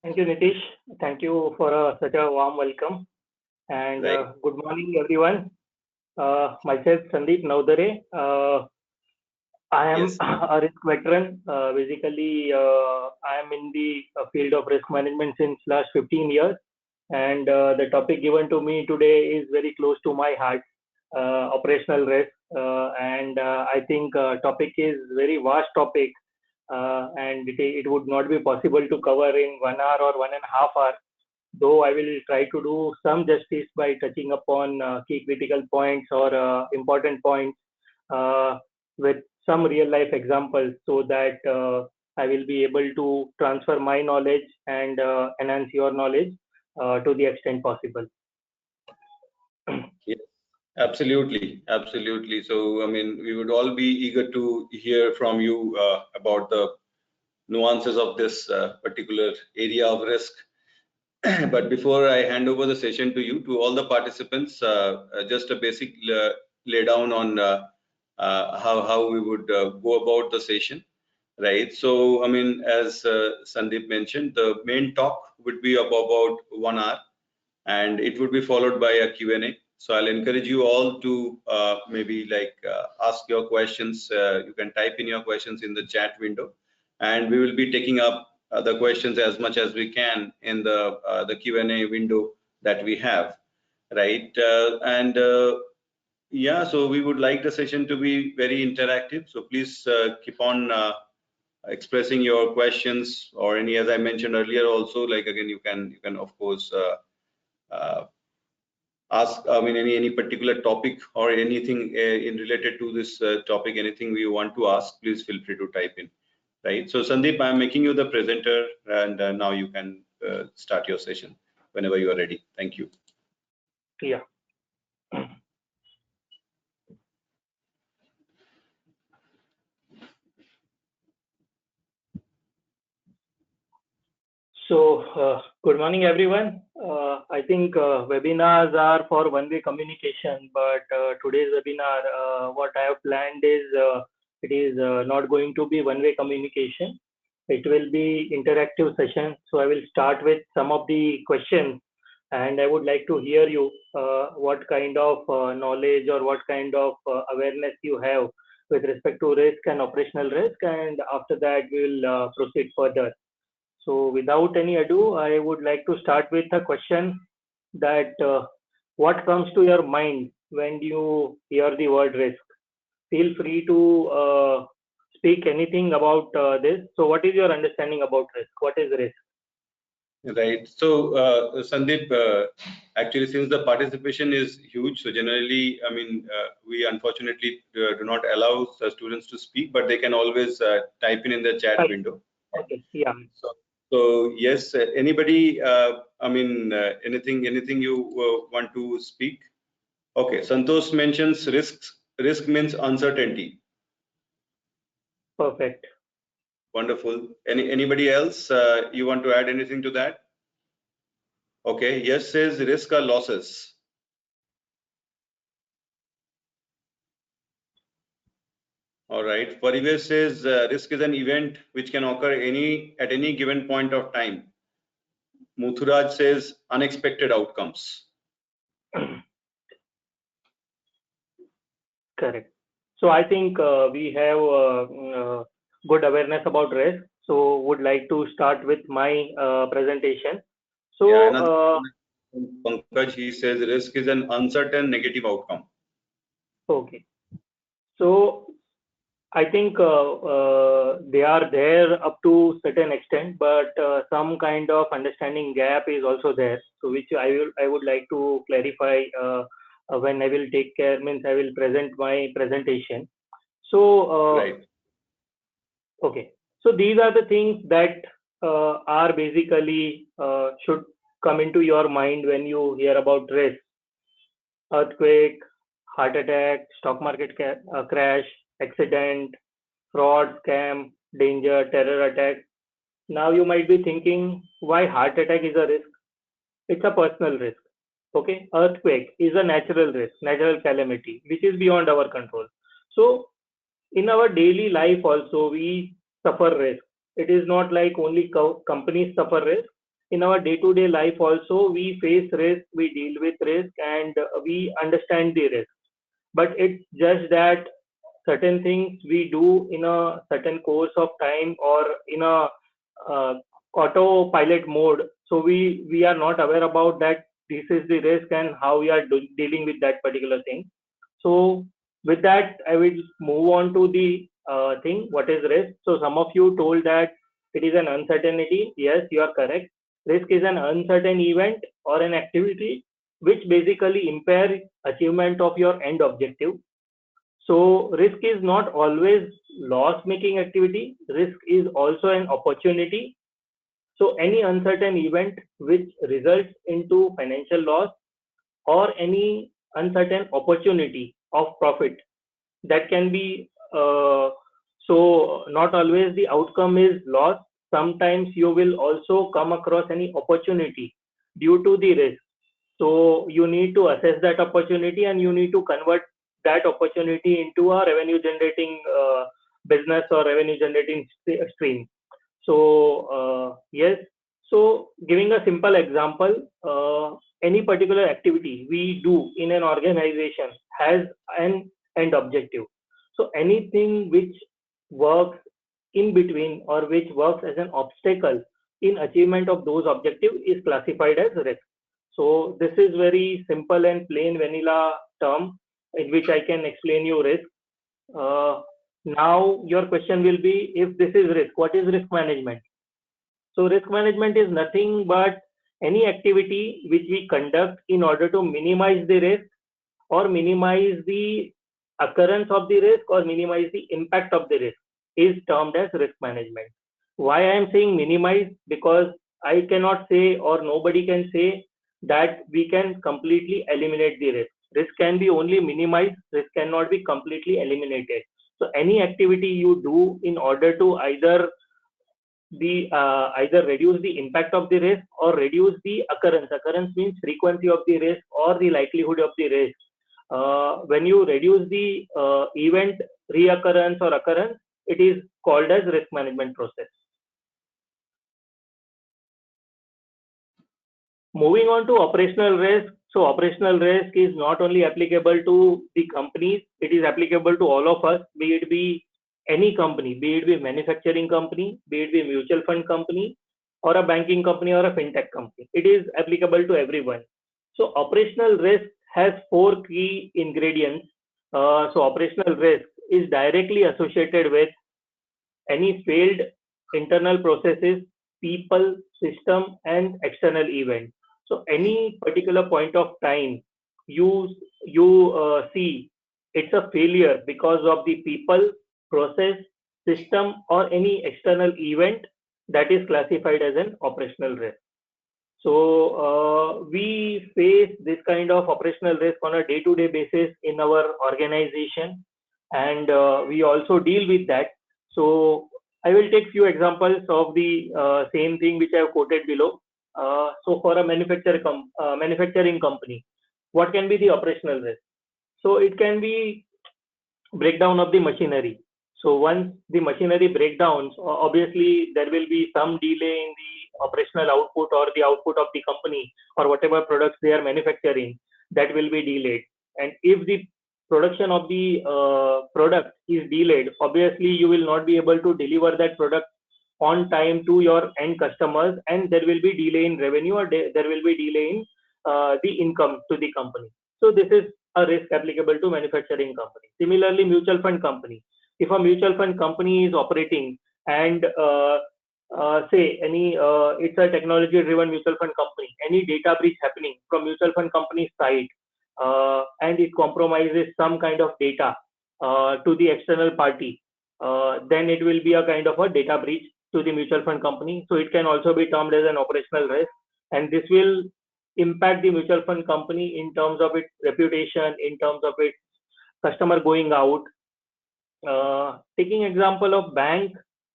Thank you, Nitish. Thank you for such a warm welcome. And Right. good morning, everyone. Myself, Sandeep Naudare. I am Yes. a risk veteran. Basically, I am in the field of risk management since last 15 years. And the topic given to me today is very close to my heart, operational risk. And I think topic is very vast topic, and it would not be possible to cover in 1 hour or 1.5 hours, though I will try to do some justice by touching upon key critical points or important points uh, with some real life examples so that I will be able to transfer my knowledge and enhance your knowledge to the extent possible. Yes. Absolutely. So, I mean, we would all be eager to hear from you about the nuances of this particular area of risk. But before I hand over the session to you, to all the participants, just a basic lay down on how we would go about the session, right? So, I mean, as Sandeep mentioned, the main talk would be about 1 hour, and it would be followed by a Q&A. So I'll encourage you all to maybe ask your questions. You can type in your questions in the chat window, and we will be taking up the questions as much as we can in the Q&A window that we have, right? Yeah, so we would like the session to be very interactive. So please keep on expressing your questions, or any, as I mentioned earlier, also, like, again, you can of course ask, I mean, any particular topic or anything in related to this topic, anything we want to ask, please feel free to type in, right? So Sandeep, I'm making you the presenter, and now you can start your session whenever you are ready. Thank you. Yeah. So, good morning, everyone. I think webinars are for one-way communication, but today's webinar, what I have planned is it is not going to be one-way communication. It will be interactive session. So I will start with some of the questions, and I would like to hear you what kind of knowledge or what kind of awareness you have with respect to risk and operational risk, and after that we will proceed further. So without any ado, I would like to start with a question that what comes to your mind when you hear the word risk? Feel free to speak anything about this. So what is your understanding about risk? What is risk? Right. So, Sandeep, actually, since the participation is huge, so generally, I mean, we unfortunately do not allow students to speak, but they can always type in the chat window. Okay. Yeah. So yes, anybody, I mean, anything you want to speak? Okay, Santosh mentions risks. Risk means uncertainty. Perfect. Wonderful. Anybody else you want to add anything to that? Okay, yes says risk are losses. All right. Parivesh says risk is an event which can occur at any given point of time. Muthuraj says unexpected outcomes. Correct. So I think we have good awareness about risk. So would like to start with my presentation. So yeah, Pankaj, he says risk is an uncertain negative outcome. Okay. So I think they are there up to certain extent, but some kind of understanding gap is also there. So which I would like to clarify when I will take care, means I will present my presentation. So Right. Okay. So these are the things that are basically should come into your mind when you hear about risk: earthquake, heart attack, stock market crash, accident, fraud, scam, danger, terror attack. Now you might be thinking, why heart attack is a risk? It's a personal risk. Okay. Earthquake is a natural risk, natural calamity, which is beyond our control. So in our daily life also we suffer risk. It is not like only companies suffer risk. in our day-to-day life also, we face risk, we deal with risk, and we understand the risk. But it's just that certain things we do in a certain course of time or in a uh, autopilot mode. So we are not aware about that this is the risk and how we are dealing with that particular thing. So with that, I will move on to the thing. What is risk? So some of you told that it is an uncertainty. Yes, you are correct. Risk is an uncertain event or an activity which basically impair achievement of your end objective. So risk is not always loss-making activity. Risk is also an opportunity. So any uncertain event which results into financial loss or any uncertain opportunity of profit, that can be so not always the outcome is loss. Sometimes you will also come across any opportunity due to the risk. So you need to assess that opportunity and you need to convert that opportunity into a revenue generating business or revenue generating stream. So yes, so giving a simple example, any particular activity we do in an organization has an end objective. So anything which works in between or which works as an obstacle in achievement of those objectives is classified as risk. So this is very simple and plain vanilla term in which I can explain you risk. Uh, Now your question will be, if this is risk, what is risk management? So risk management is nothing but any activity which we conduct in order to minimize the risk or minimize the occurrence of the risk or minimize the impact of the risk is termed as risk management. Why I am saying minimize? Because I cannot say or nobody can say that we can completely eliminate the risk. Risk can be only minimized, risk cannot be completely eliminated. So any activity you do in order to either reduce the impact of the risk or reduce the occurrence. Occurrence means frequency of the risk or the likelihood of the risk. When you reduce the event reoccurrence or occurrence, it is called as risk management process. Moving on to operational risk. So operational risk is not only applicable to the companies, it is applicable to all of us, be it be any company, be it be manufacturing company, be it be mutual fund company, or a banking company or a fintech company. It is applicable to everyone. So operational risk has four key ingredients. So operational risk is directly associated with any failed internal processes, people, system, and external event. So any particular point of time, you see it's a failure because of the people, process, system, or any external event, that is classified as an operational risk. So we face this kind of operational risk on a day-to-day basis in our organization, and we also deal with that. So I will take few examples of the same thing which I have quoted below. So for a manufacturing company, what can be the operational risk? So it can be breakdown of the machinery. So once the machinery breakdowns, obviously there will be some delay in the operational output or the output of the company or whatever products they are manufacturing, that will be delayed. And if the production of the product is delayed, obviously you will not be able to deliver that product on time to your end customers, and there will be delay in revenue or there will be delay in the income to the company. So this is a risk applicable to manufacturing company. Similarly, mutual fund company. If a mutual fund company is operating and say any it's a technology driven mutual fund company, any data breach happening from mutual fund company side and it compromises some kind of data to the external party, then it will be a kind of a data breach to the mutual fund company. So it can also be termed as an operational risk, and this will impact the mutual fund company in terms of its reputation, in terms of its customer going out. Taking example of bank,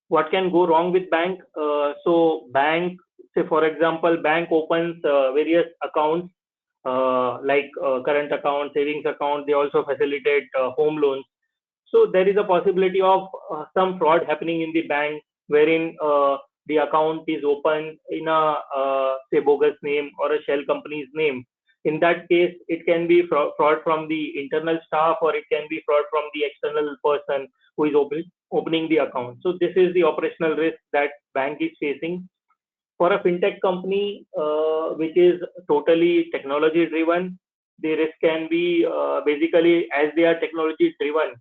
what can go wrong with bank? So bank, say for example, bank opens various accounts like current account, savings account. They also facilitate home loans. So there is a possibility of some fraud happening in the bank, wherein the account is open in a say bogus name or a shell company's name. In that case, it can be fraud from the internal staff, or it can be fraud from the external person who is opening the account. So this is the operational risk that bank is facing. For a fintech company which is totally technology driven, the risk can be basically as they are technology driven.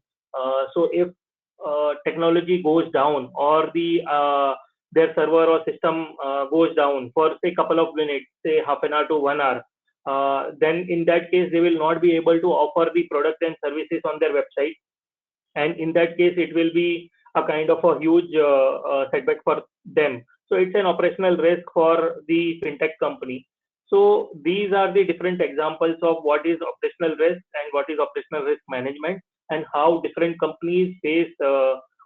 So if technology goes down, or their server or system goes down for say couple of minutes, say half an hour to 1 hour, then in that case they will not be able to offer the product and services on their website, and in that case it will be a kind of a huge setback for them. So it's an operational risk for the fintech company. So these are the different examples of what is operational risk and what is operational risk management, and how different companies face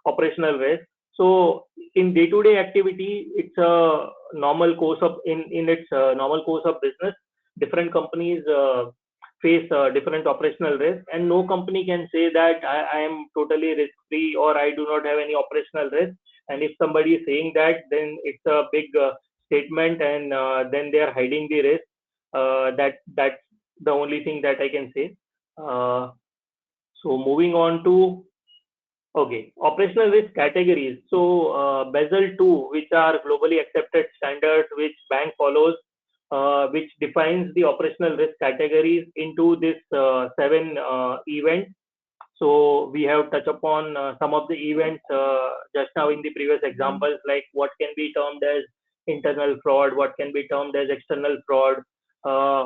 operational risk. So in day-to-day activity, it's a normal course of in its normal course of business. Different companies face different operational risk, and no company can say that I am totally risk free or I do not have any operational risk. And if somebody is saying that, then it's a big statement, and then they are hiding the risk. That's the only thing that I can say. So moving on to operational risk categories. So Basel 2, which are globally accepted standards which bank follows, which defines the operational risk categories into this 7 events. So we have touched upon some of the events just now in the previous examples, like what can be termed as internal fraud, what can be termed as external fraud,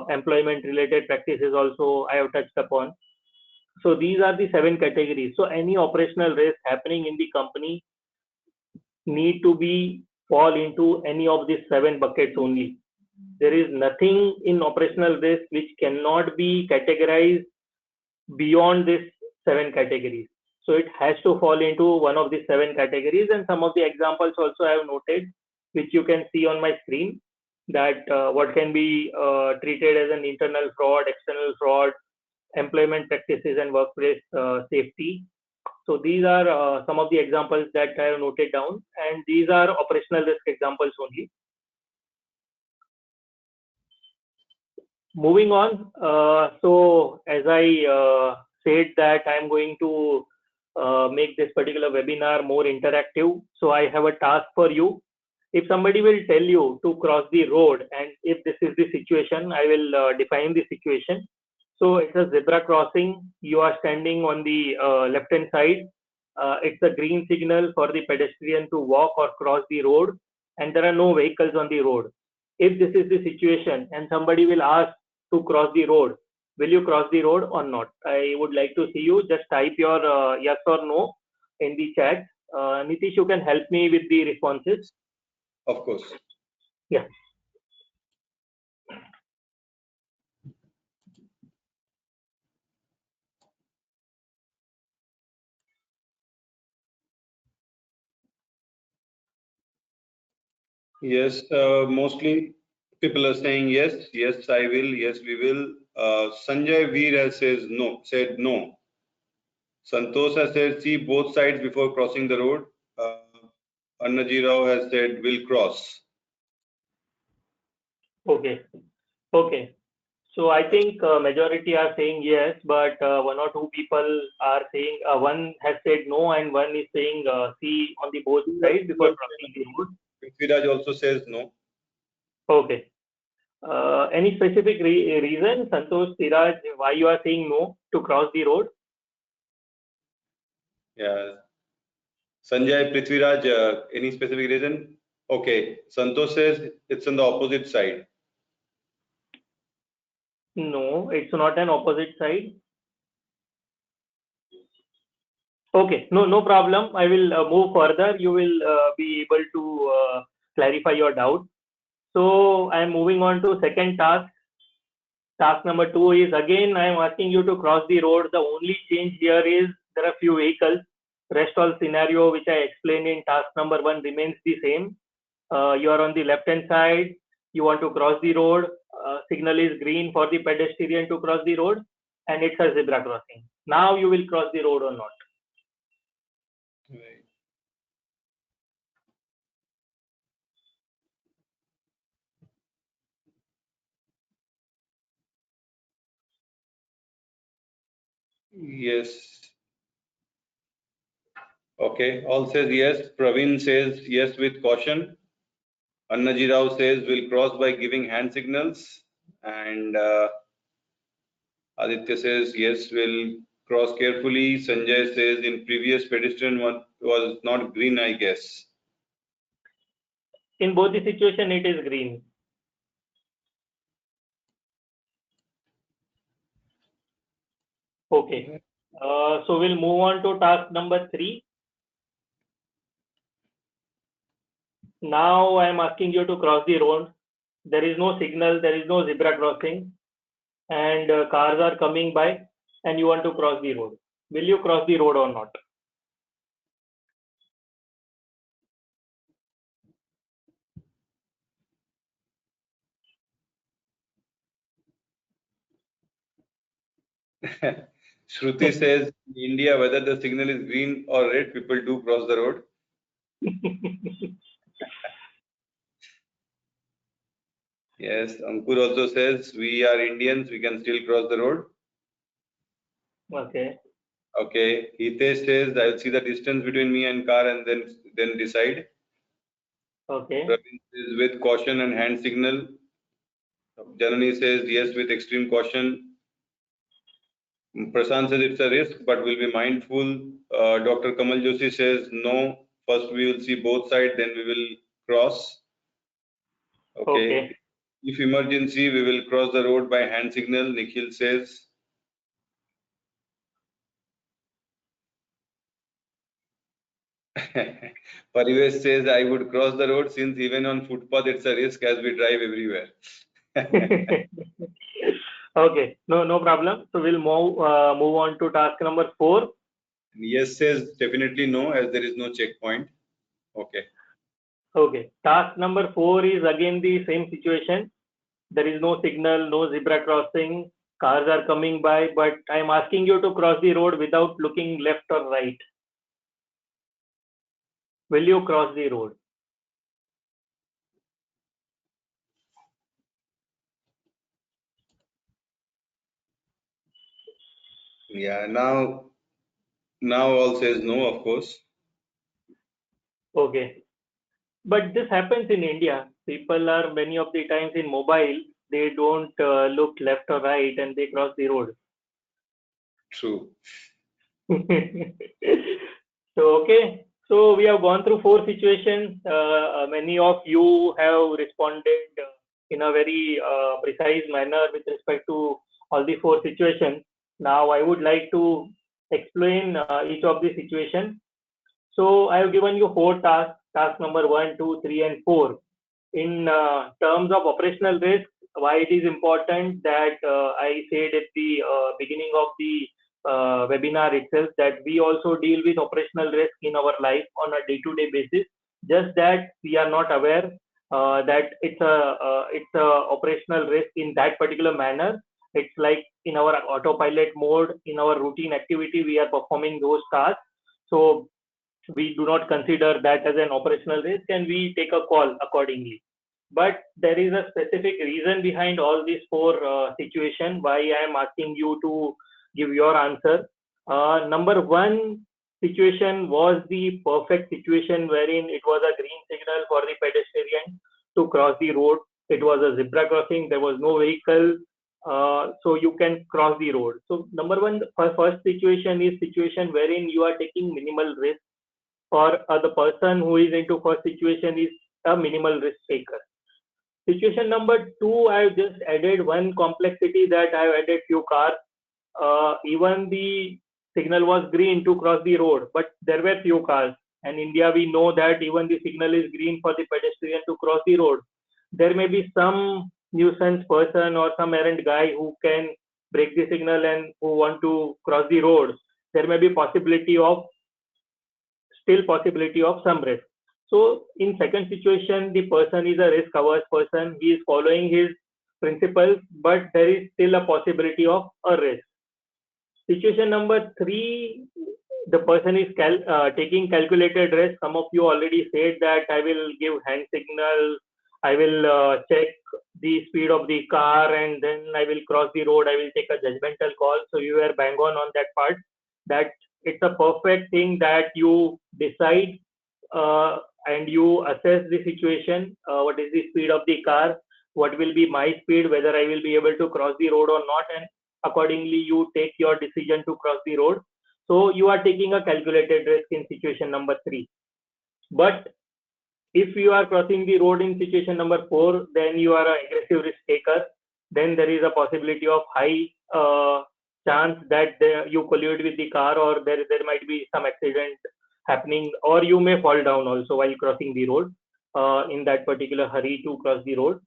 employment related practices also I have touched upon. So these are the 7 categories. So any operational risk happening in the company need to be fall into any of these 7 buckets only. There is nothing in operational risk which cannot be categorized beyond these 7 categories. So it has to fall into one of the 7 categories, and some of the examples also I have noted, which you can see on my screen, that what can be treated as an internal fraud, external fraud, employment practices, and workplace safety. So these are some of the examples that I have noted down, and these are operational risk examples only. Moving on, so as I said that I'm going to make this particular webinar more interactive, so I have a task for you. If somebody will tell you to cross the road, and if this is the situation, I will define the situation. So it's a zebra crossing. You are standing on the left hand side. It's a green signal for the pedestrian to walk or cross the road, and there are no vehicles on the road. If this is the situation and somebody will ask to cross the road, will you cross the road or not? I would like to see you just type your yes or no in the chat. Nitish, you can help me with the responses. Of course. Yeah. Yes, mostly people are saying yes, yes, I will, yes, we will. Sanjay Veer has said no. Santosh has said see both sides before crossing the road. Annaji Rao has said will cross. Okay. Okay. So I think majority are saying yes, but 1 or 2 people are saying, one has said no, and one is saying see on the both sides before crossing the road. Prithviraj also says no. Okay. Any specific reason, Santosh, Siraj, why you are saying no to cross the road? Yeah. Sanjay, Prithviraj, any specific reason? Okay. Santosh says it's on the opposite side. No, it's not an opposite side. Okay, no problem. I will move further. You will be able to clarify your doubt. So I am moving on to second task. Task number 2 is, again I am asking you to cross the road. The only change here is there are few vehicles. Rest all scenario which I explained in task number 1 remains the same. You are on the left hand side. You want to cross the road. Signal is green for the pedestrian to cross the road, and it's a zebra crossing. Now you will cross the road or not? Right. Yes. Okay. All says yes. Praveen says yes with caution. Annaji Rao says will cross by giving hand signals. And Aditya says yes, will cross carefully. Sanjay says in previous pedestrian one was not green, I guess. In both the situation, it is green. Okay. So we'll move on to task number 3. Now I am asking you to cross the road. There is no signal, there is no zebra crossing, and cars are coming by, and you want to cross the road. Will you cross the road or not? Shruti says in India, whether the signal is green or red, people do cross the road. Yes, Ankur also says we are Indians, we can still cross the road. Okay. Okay, Hitesh says I'll see the distance between me and car and then decide. Okay. Praveen says with caution and hand signal. Janani says yes with extreme caution. Prashant says it's a risk, but we'll be mindful. Dr. Kamal Joshi says no. First we will see both sides, then we will cross. Okay. If emergency, we will cross the road by hand signal. Nikhil says. Parivesh says I would cross the road since even on footpath it's a risk as we drive everywhere. Okay, no problem. So we'll move on to task number 4. Yes says definitely no, as there is no checkpoint. Okay. Okay, task number 4 is again the same situation. There is no signal, no zebra crossing, cars are coming by, but I am asking you to cross the road without looking left or right. Will you cross the road? Yeah, now all says no, of course. Okay. But this happens in India. People are many of the times in mobile, they don't look left or right and they cross the road. True. So, okay. So we have gone through 4 situations. Many of you have responded in a very precise manner with respect to all the 4 situations. Now I would like to explain each of the situations. So I have given you 4 tasks, task number 1, 2, 3, and 4. In terms of operational risk, why it is important that I said at the beginning of the webinar itself that we also deal with operational risk in our life on a day-to-day basis. Just that we are not aware that it's a operational risk in that particular manner. It's like in our autopilot mode, in our routine activity, we are performing those tasks. So we do not consider that as an operational risk and we take a call accordingly. But there is a specific reason behind all these 4 situations why I am asking you to give your answer. Number 1 situation was the perfect situation wherein it was a green signal for the pedestrian to cross the road. It was a zebra crossing, there was no vehicle, so you can cross the road. So number 1, first situation is situation wherein you are taking minimal risk, or the person who is into first situation is a minimal risk taker. Situation number 2, I've just added one complexity that I've added few cars. Even the signal was green to cross the road, but there were few cars. And India, we know that even the signal is green for the pedestrian to cross the road. There may be some nuisance person or some errant guy who can break the signal and who want to cross the road. There may be possibility of some risk. So in second situation, the person is a risk averse person. He is following his principles, but there is still a possibility of a risk. Situation number 3, the person is taking calculated risk. Some of you already said that I will give hand signal, I will check the speed of the car, and then I will cross the road. I will take a judgmental call. So you were bang on that part. That it's a perfect thing that you decide uh, and you assess the situation. What is the speed of the car? What will be my speed? Whether I will be able to cross the road or not, and accordingly you take your decision to cross the road. So you are taking a calculated risk in situation number 3. But if you are crossing the road in situation number 4, then you are an aggressive risk taker. Then there is a possibility of high chance that you collide with the car, or there might be some accident happening, or you may fall down also while crossing the road in that particular hurry to cross the road.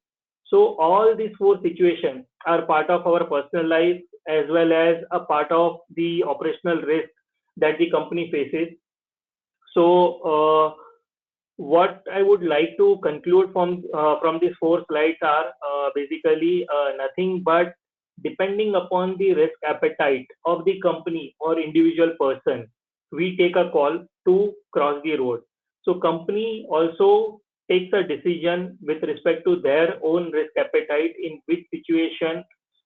So all these 4 situations are part of our personal life, as well as a part of the operational risk that the company faces. So what I would like to conclude from these 4 slides are basically nothing but, depending upon the risk appetite of the company or individual person, we take a call to cross the road. So company also takes a decision with respect to their own risk appetite, in which situation,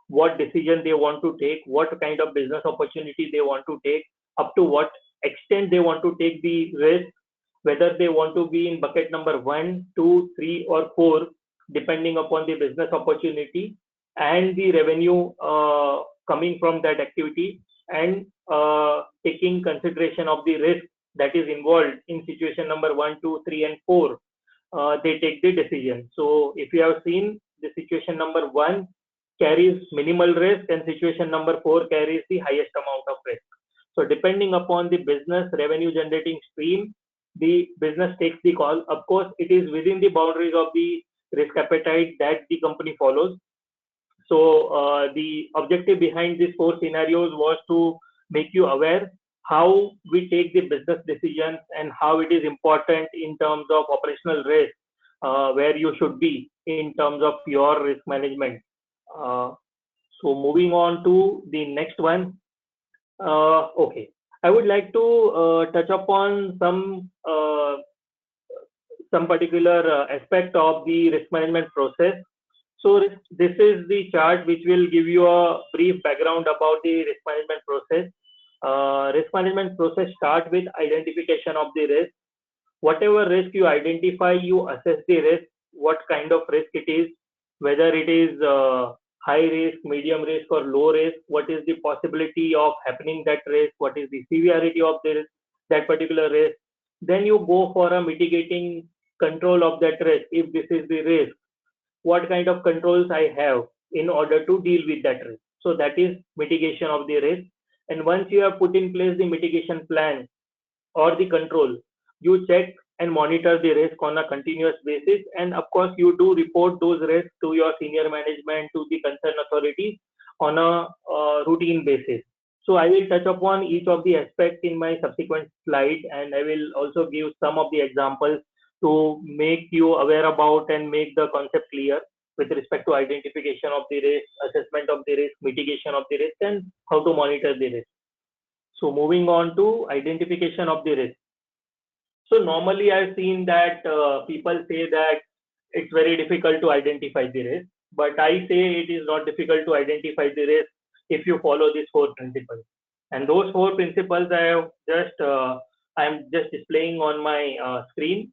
what decision they want to take, what kind of business opportunity they want to take, up to what extent they want to take the risk, whether they want to be in bucket number 1, 2, 3, or 4, depending upon the business opportunity and the revenue coming from that activity, and taking consideration of the risk that is involved in situation number 1, 2, 3, and 4. They take the decision. So if you have seen, the situation number 1 carries minimal risk, and situation number 4 carries the highest amount of risk. So depending upon the business revenue generating stream, the business takes the call. Of course, it is within the boundaries of the risk appetite that the company follows. So the objective behind these 4 scenarios was to make you aware how we take the business decisions and how it is important in terms of operational risk, where you should be in terms of your risk management. Uh, so moving on to the next one. Okay, I would like to touch upon some particular aspect of the risk management process. So this is the chart which will give you a brief background about the risk management process. Risk management process starts with identification of the risk. Whatever risk you identify, you assess the risk, what kind of risk it is, whether it is high risk, medium risk, or low risk, what is the possibility of happening that risk, what is the severity of the risk, that particular risk. Then you go for a mitigating control of that risk. If this is the risk, what kind of controls I have in order to deal with that risk. So that is mitigation of the risk. And once you have put in place the mitigation plan or the control, you check and monitor the risk on a continuous basis. And of course, you do report those risks to your senior management, to the concerned authorities on a routine basis. So I will touch upon each of the aspects in my subsequent slide, and I will also give some of the examples to make you aware about and make the concept clear with respect to identification of the risk, assessment of the risk, mitigation of the risk, and how to monitor the risk. So moving on to identification of the risk. So normally I've seen that people say that it's very difficult to identify the risk, but I say it is not difficult to identify the risk if you follow these 4 principles. And those 4 principles I am just displaying on my screen.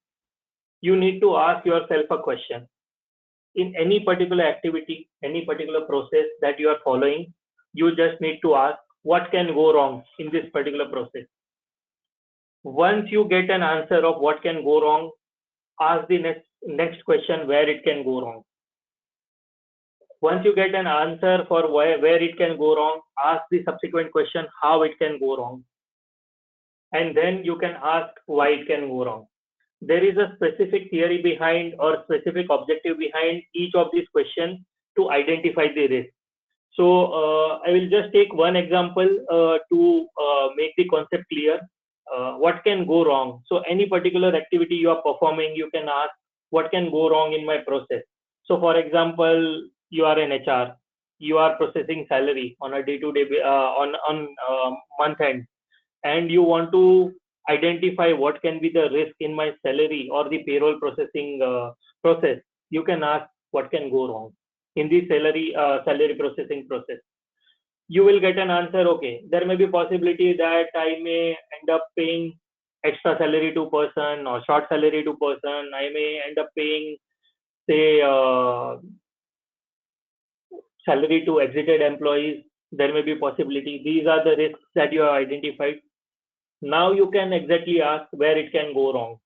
You need to ask yourself a question. In any particular activity, any particular process that you are following, you just need to ask what can go wrong in this particular process. Once you get an answer of what can go wrong, ask the next question where it can go wrong. Once you get an answer for where it can go wrong, ask the subsequent question how it can go wrong. And then you can ask why it can go wrong. There is a specific theory behind or specific objective behind each of these questions to identify the risk. So I will just take one example to make the concept clear. What can go wrong? So any particular activity you are performing, you can ask what can go wrong in my process. So for example, you are an HR, you are processing salary on a day-to-day on month end, and you want to identify what can be the risk in my salary or the payroll processing process. you can ask what can go wrong in the salary processing process. You will get an answer. Okay, there may be possibility that I may end up paying extra salary to person or short salary to person. I may end up paying, say, salary to exited employees. There may be possibility. These are the risks that you have identified. Now you can exactly ask where it can go wrong.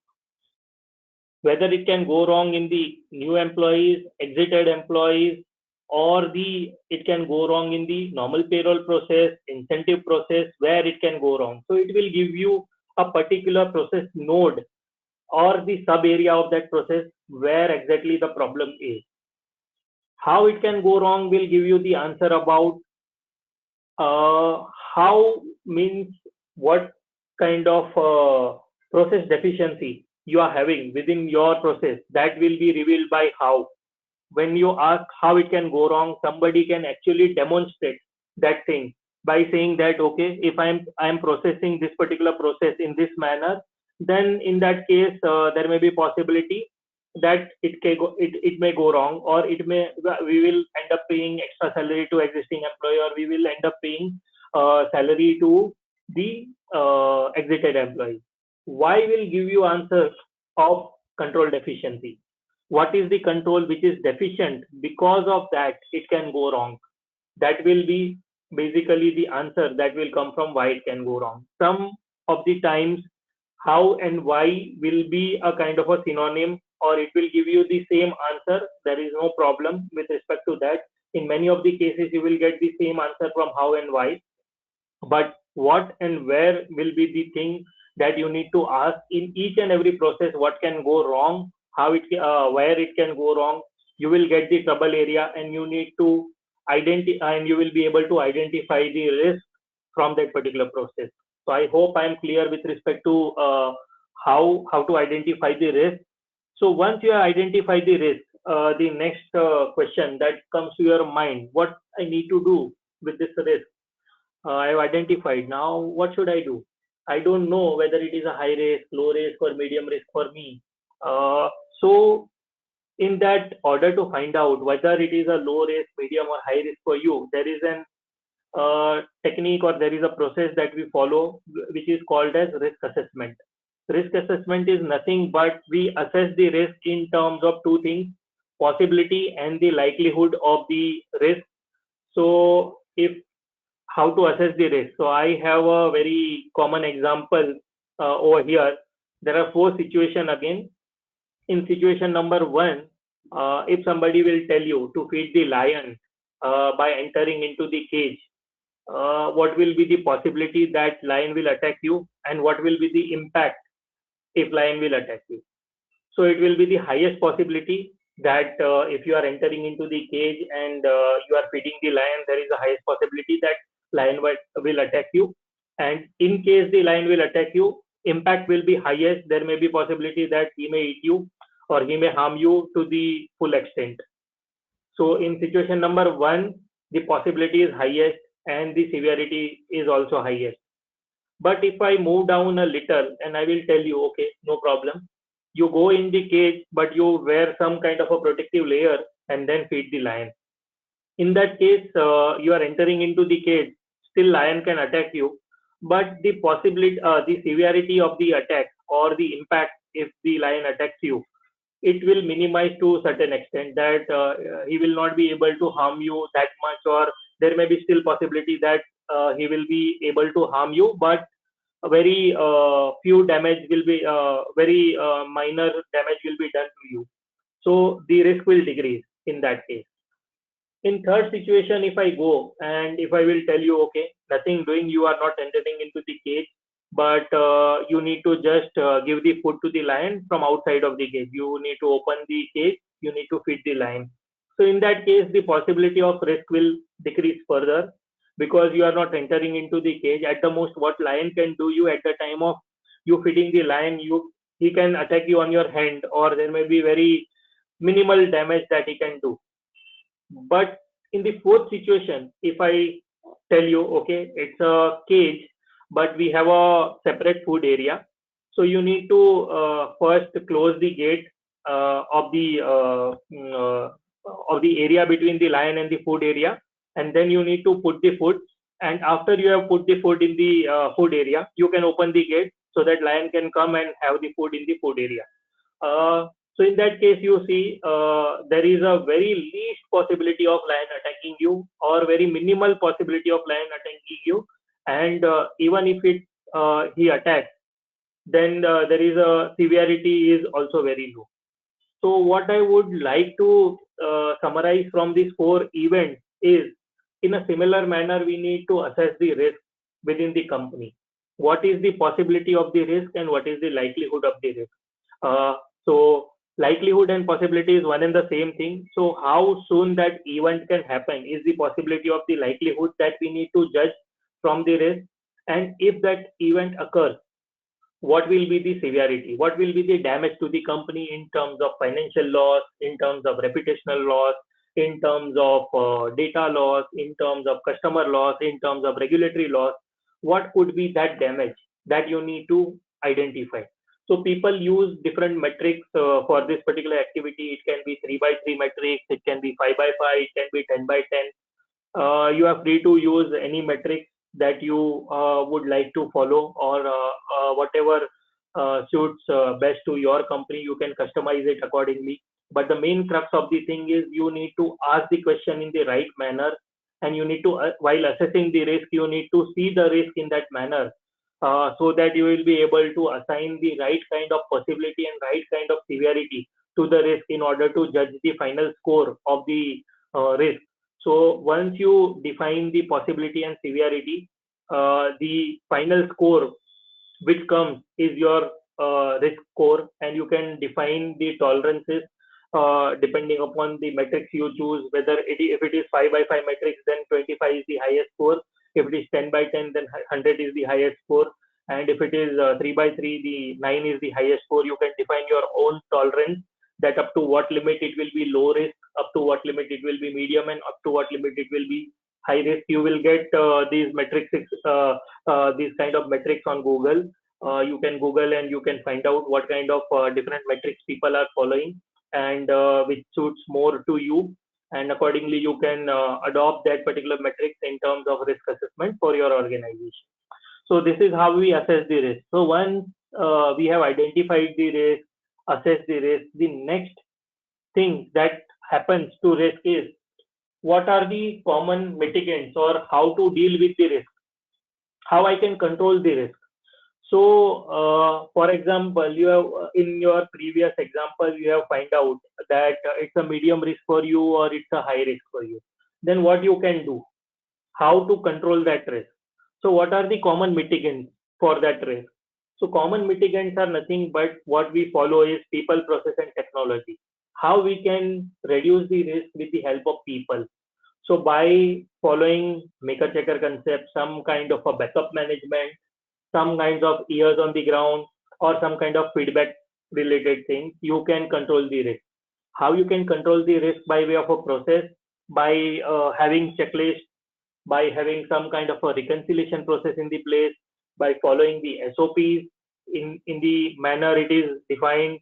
Whether it can go wrong in the new employees, exited employees, or it can go wrong in the normal payroll process, incentive process, where it can go wrong. So it will give you a particular process node or the sub area of that process where exactly the problem is. How it can go wrong will give you the answer about how means what kind of process deficiency you are having within your process. That will be revealed by how. When you ask how it can go wrong, somebody can actually demonstrate that thing by saying that, okay, if I'm processing this particular process in this manner, then in that case there may be possibility that it may go wrong, or we will end up paying extra salary to existing employee, or we will end up paying salary to the exited employee. Why will give you answers of control deficiency. What is the control which is deficient? Because of that, it can go wrong. That will be basically the answer that will come from why it can go wrong. Some of the times, how and why will be a kind of a synonym, or it will give you the same answer. There is no problem with respect to that. In many of the cases, you will get the same answer from how and why. But what and where will be the thing that you need to ask in each and every process. What can go wrong, where it can go wrong. You will get the trouble area, and you need to identify, and you will be able to identify the risk from that particular process. So I hope I am clear with respect to how to identify the risk. So once you have identified the risk, the next question that comes to your mind: what I need to do with this risk? I have identified. Now, what should I do? I don't know whether it is a high risk, low risk, or medium risk for me. So, in that order to find out whether it is a low risk, medium, or high risk for you, there is an technique, or there is a process that we follow, which is called as risk assessment. Risk assessment is nothing but we assess the risk in terms of two things: possibility and the likelihood of the risk. So, if how to assess the risk. So I have a very common example over here. There are four situations again. In situation number one, if somebody will tell you to feed the lion by entering into the cage, what will be the possibility that lion will attack you, and what will be the impact if lion will attack you? So it will be the highest possibility that if you are entering into the cage and you are feeding the lion, there is a highest possibility that lion will attack you. And in case the lion will attack you, impact will be highest. There may be possibility that he may eat you, or he may harm you to the full extent. So in situation number one, the possibility is highest and the severity is also highest. But if I move down a little and I will tell you, okay, no problem. You go in the cage, but you wear some kind of a protective layer and then feed the lion. In that case, you are entering into the cage. Still, lion can attack you, but the possibility, the severity of the attack or the impact if the lion attacks you, it will minimize to a certain extent that he will not be able to harm you that much, or there may be still possibility that he will be able to harm you, but a very few damage will be very minor damage will be done to you. So the risk will decrease in that case. In third situation, if I go and if I will tell you, okay, nothing doing, you are not entering into the cage, but you need to just give the food to the lion from outside of the cage. You need to open the cage, you need to feed the lion. So in that case, the possibility of risk will decrease further, because you are not entering into the cage. At the most, what lion can do you at the time of you feeding the lion, he can attack you on your hand, or there may be very minimal damage that he can do. But in the fourth situation, if I tell you, okay, it's a cage, but we have a separate food area. So you need to first close the gate of the area between the lion and the food area, and then you need to put the food. And after you have put the food in the food area, you can open the gate so that lion can come and have the food in the food area. So in that case, you see there is a very least possibility of lion attacking you, or very minimal possibility of lion attacking you. And even if he attacks, then there is a severity is also very low. So what I would like to summarize from these four events is, in a similar manner, we need to assess the risk within the company. What is the possibility of the risk and what is the likelihood of the risk? So likelihood and possibility is one and the same thing. So how soon that event can happen is the possibility of the likelihood that we need to judge from the risk. And if that event occurs, what will be the severity? What will be the damage to the company in terms of financial loss, in terms of reputational loss, in terms of data loss, in terms of customer loss, in terms of regulatory loss? What could be that damage that you need to identify? So people use different metrics for this particular activity. It can be 3x3 metrics, it can be 5x5, it can be 10x10. You are free to use any metric that you would like to follow, or whatever suits best to your company. You can customize it accordingly. But the main crux of the thing is, you need to ask the question in the right manner, and you need to, while assessing the risk, you need to see the risk in that manner, so that you will be able to assign the right kind of possibility and right kind of severity to the risk in order to judge the final score of the risk. So once you define the possibility and severity, the final score which comes is your risk score, and you can define the tolerances depending upon the metrics you choose. Whether if it is 5x5 metrics, then 25 is the highest score. If it is 10x10, then 100 is the highest score. And if it is 3x3, the 9 is the highest score. You can define your own tolerance, that up to what limit it will be low risk, up to what limit it will be medium, and up to what limit it will be high risk. You will get these metrics, these kind of metrics on Google. You can Google and you can find out what kind of different metrics people are following, and which suits more to you. And accordingly, you can adopt that particular metrics in terms of risk assessment for your organization. So this is how we assess the risk. So once we have identified the risk, assessed the risk, the next thing that happens to risk is, what are the common mitigants, or how to deal with the risk, how I can control the risk. So, for example, you have in your previous example, you have find out that it's a medium risk for you or it's a high risk for you. Then what you can do? How to control that risk? So, what are the common mitigants for that risk? So, common mitigants are nothing but what we follow is people, process, and technology. How we can reduce the risk with the help of people. So, by following maker checker concept, some kind of a backup management, some kinds of ears on the ground, or some kind of feedback related things, you can control the risk. How you can control the risk? By way of a process, by having checklist, by having some kind of a reconciliation process in the place, by following the SOPs in the manner it is defined.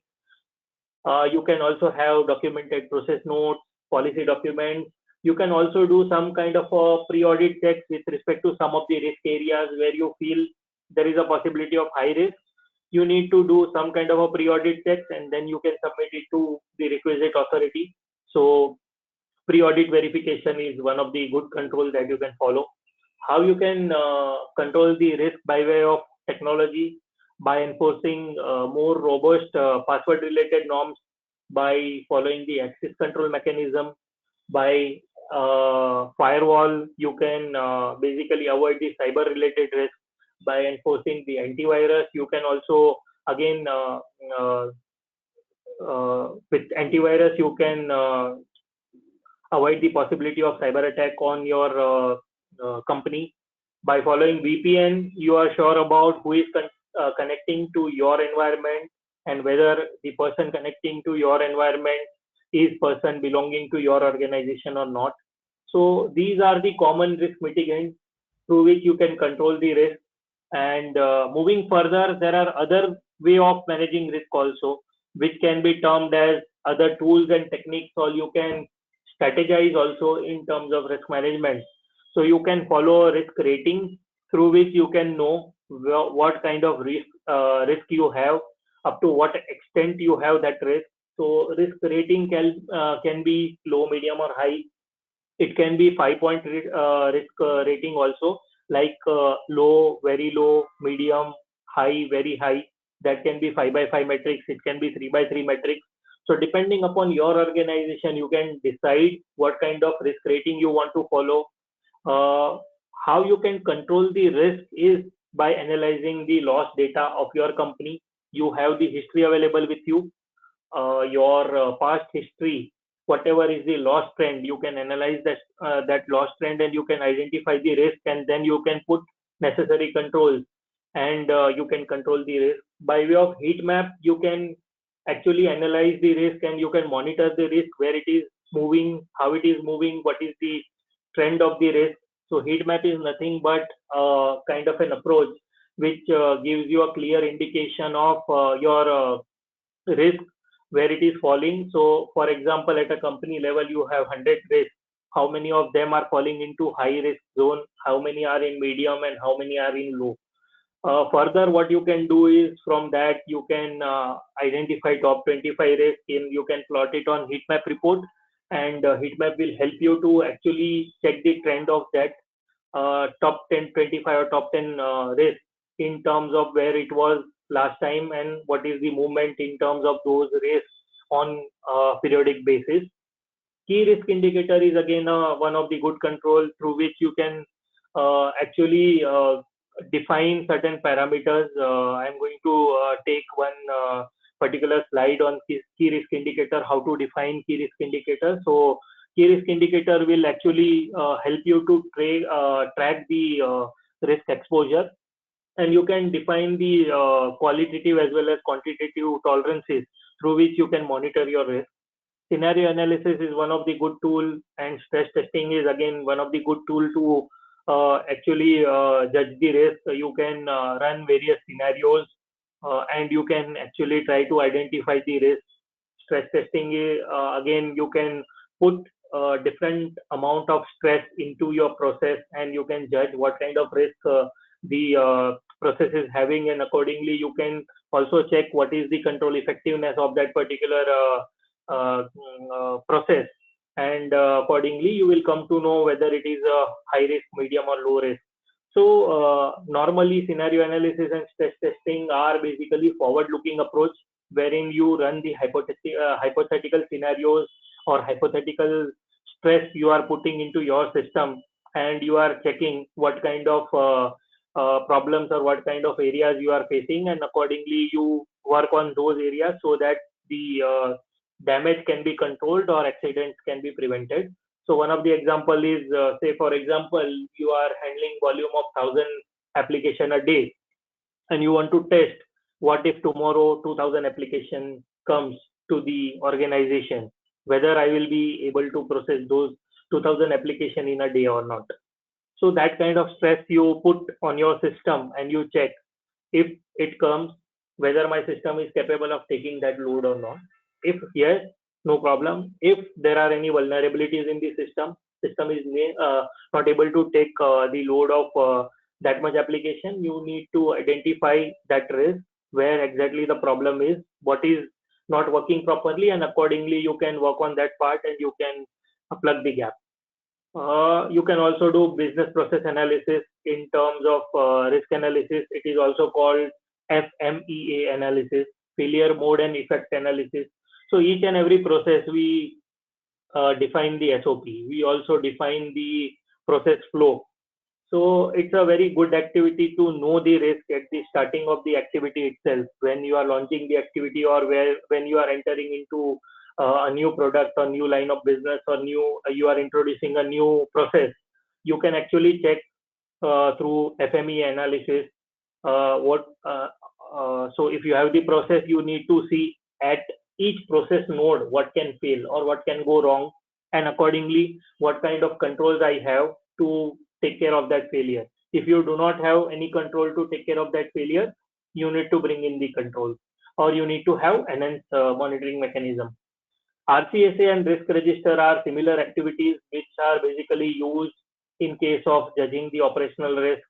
You can also have documented process notes, policy documents. You can also do some kind of a pre-audit checks with respect to some of the risk areas where you feel there is a possibility of high risk. You need to do some kind of a pre-audit checks, and then you can submit it to the requisite authority. So pre-audit verification is one of the good control that you can follow. How you can control the risk by way of technology? By enforcing more robust password related norms, by following the access control mechanism, by firewall. You can basically avoid the cyber related risk. By enforcing the antivirus, you can also, again, with antivirus, you can avoid the possibility of cyber attack on your company. By following VPN, you are sure about who is connecting to your environment, and whether the person connecting to your environment is person belonging to your organization or not. So these are the common risk mitigants through which you can control the risk. And moving further, there are other way of managing risk also. which can be termed as other tools and techniques, or you can strategize also in terms of risk management. So you can follow a risk rating through which you can know what kind of risk you have, up to what extent you have that risk. So risk rating can be low, medium, or high. It can be 5 point risk rating also, like low, very low, medium, high, very high. That can be 5 by 5 metrics. It can be 3 by 3 metrics. So depending upon your organization, you can decide what kind of risk rating you want to follow. uh, how you can control the risk is by analyzing the loss data of your company. You have the history available with you, your past history, whatever is the loss trend, you can analyze that loss trend, and you can identify the risk, and then you can put necessary controls, and you can control the risk. By way of heat map, you can actually analyze the risk, and you can monitor the risk, where it is moving, how it is moving, what is the trend of the risk. So heat map is nothing but kind of an approach which gives you a clear indication of your risk, where it is falling. So, for example, at a company level, you have 100 risks. How many of them are falling into high risk zone? How many are in medium, and how many are in low? Further, what you can do is, from that you can identify top 25 risks, and you can plot it on heat map report, and heat map will help you to actually check the trend of that top 10, 25, or top 10 risks, in terms of where it was last time, and what is the movement in terms of those risks on periodic basis. Key risk indicator is again one of the good control through which you can actually define certain parameters. I'm going to take one particular slide on key risk indicator, how to define key risk indicator. So key risk indicator will actually help you to track the risk exposure, and you can define the qualitative as well as quantitative tolerances through which you can monitor your risk. Scenario analysis is one of the good tool, and stress testing is again one of the good tool to actually judge the risk. You can run various scenarios, and you can actually try to identify the risk. Stress testing is, again, you can put different amount of stress into your process, and you can judge what kind of risk the process is having, and accordingly you can also check what is the control effectiveness of that particular process, and accordingly you will come to know whether it is a high risk, medium, or low risk. So normally scenario analysis and stress testing are basically forward looking approach, wherein you run the hypothetical scenarios or hypothetical stress you are putting into your system, and you are checking what kind of problems or what kind of areas you are facing, and accordingly you work on those areas so that the damage can be controlled or accidents can be prevented. So one of the example is, say for example, you are handling volume of 1,000 application a day, and you want to test what if tomorrow 2,000 application comes to the organization, whether I will be able to process those 2,000 application in a day or not. So that kind of stress you put on your system, and you check if it comes, whether my system is capable of taking that load or not. If yes, no problem. If there are any vulnerabilities in the system is not able to take the load of that much application, you need to identify that risk, where exactly the problem is, what is not working properly, and accordingly you can work on that part, and you can plug the gap. You can also do business process analysis in terms of risk analysis. It is also called FMEA analysis, failure mode and effect analysis. So each and every process we define the SOP. We also define the process flow. So it's a very good activity to know the risk at the starting of the activity itself, when you are launching the activity, or when you are entering into a new product or new line of business, or you are introducing a new process. You can actually check through FME analysis what. So if you have the process, you need to see at each process node what can fail or what can go wrong, and accordingly what kind of controls I have to take care of that failure. If you do not have any control to take care of that failure, you need to bring in the control. or you need to have enhanced monitoring mechanism. RCSA and risk register are similar activities which are basically used in case of judging the operational risk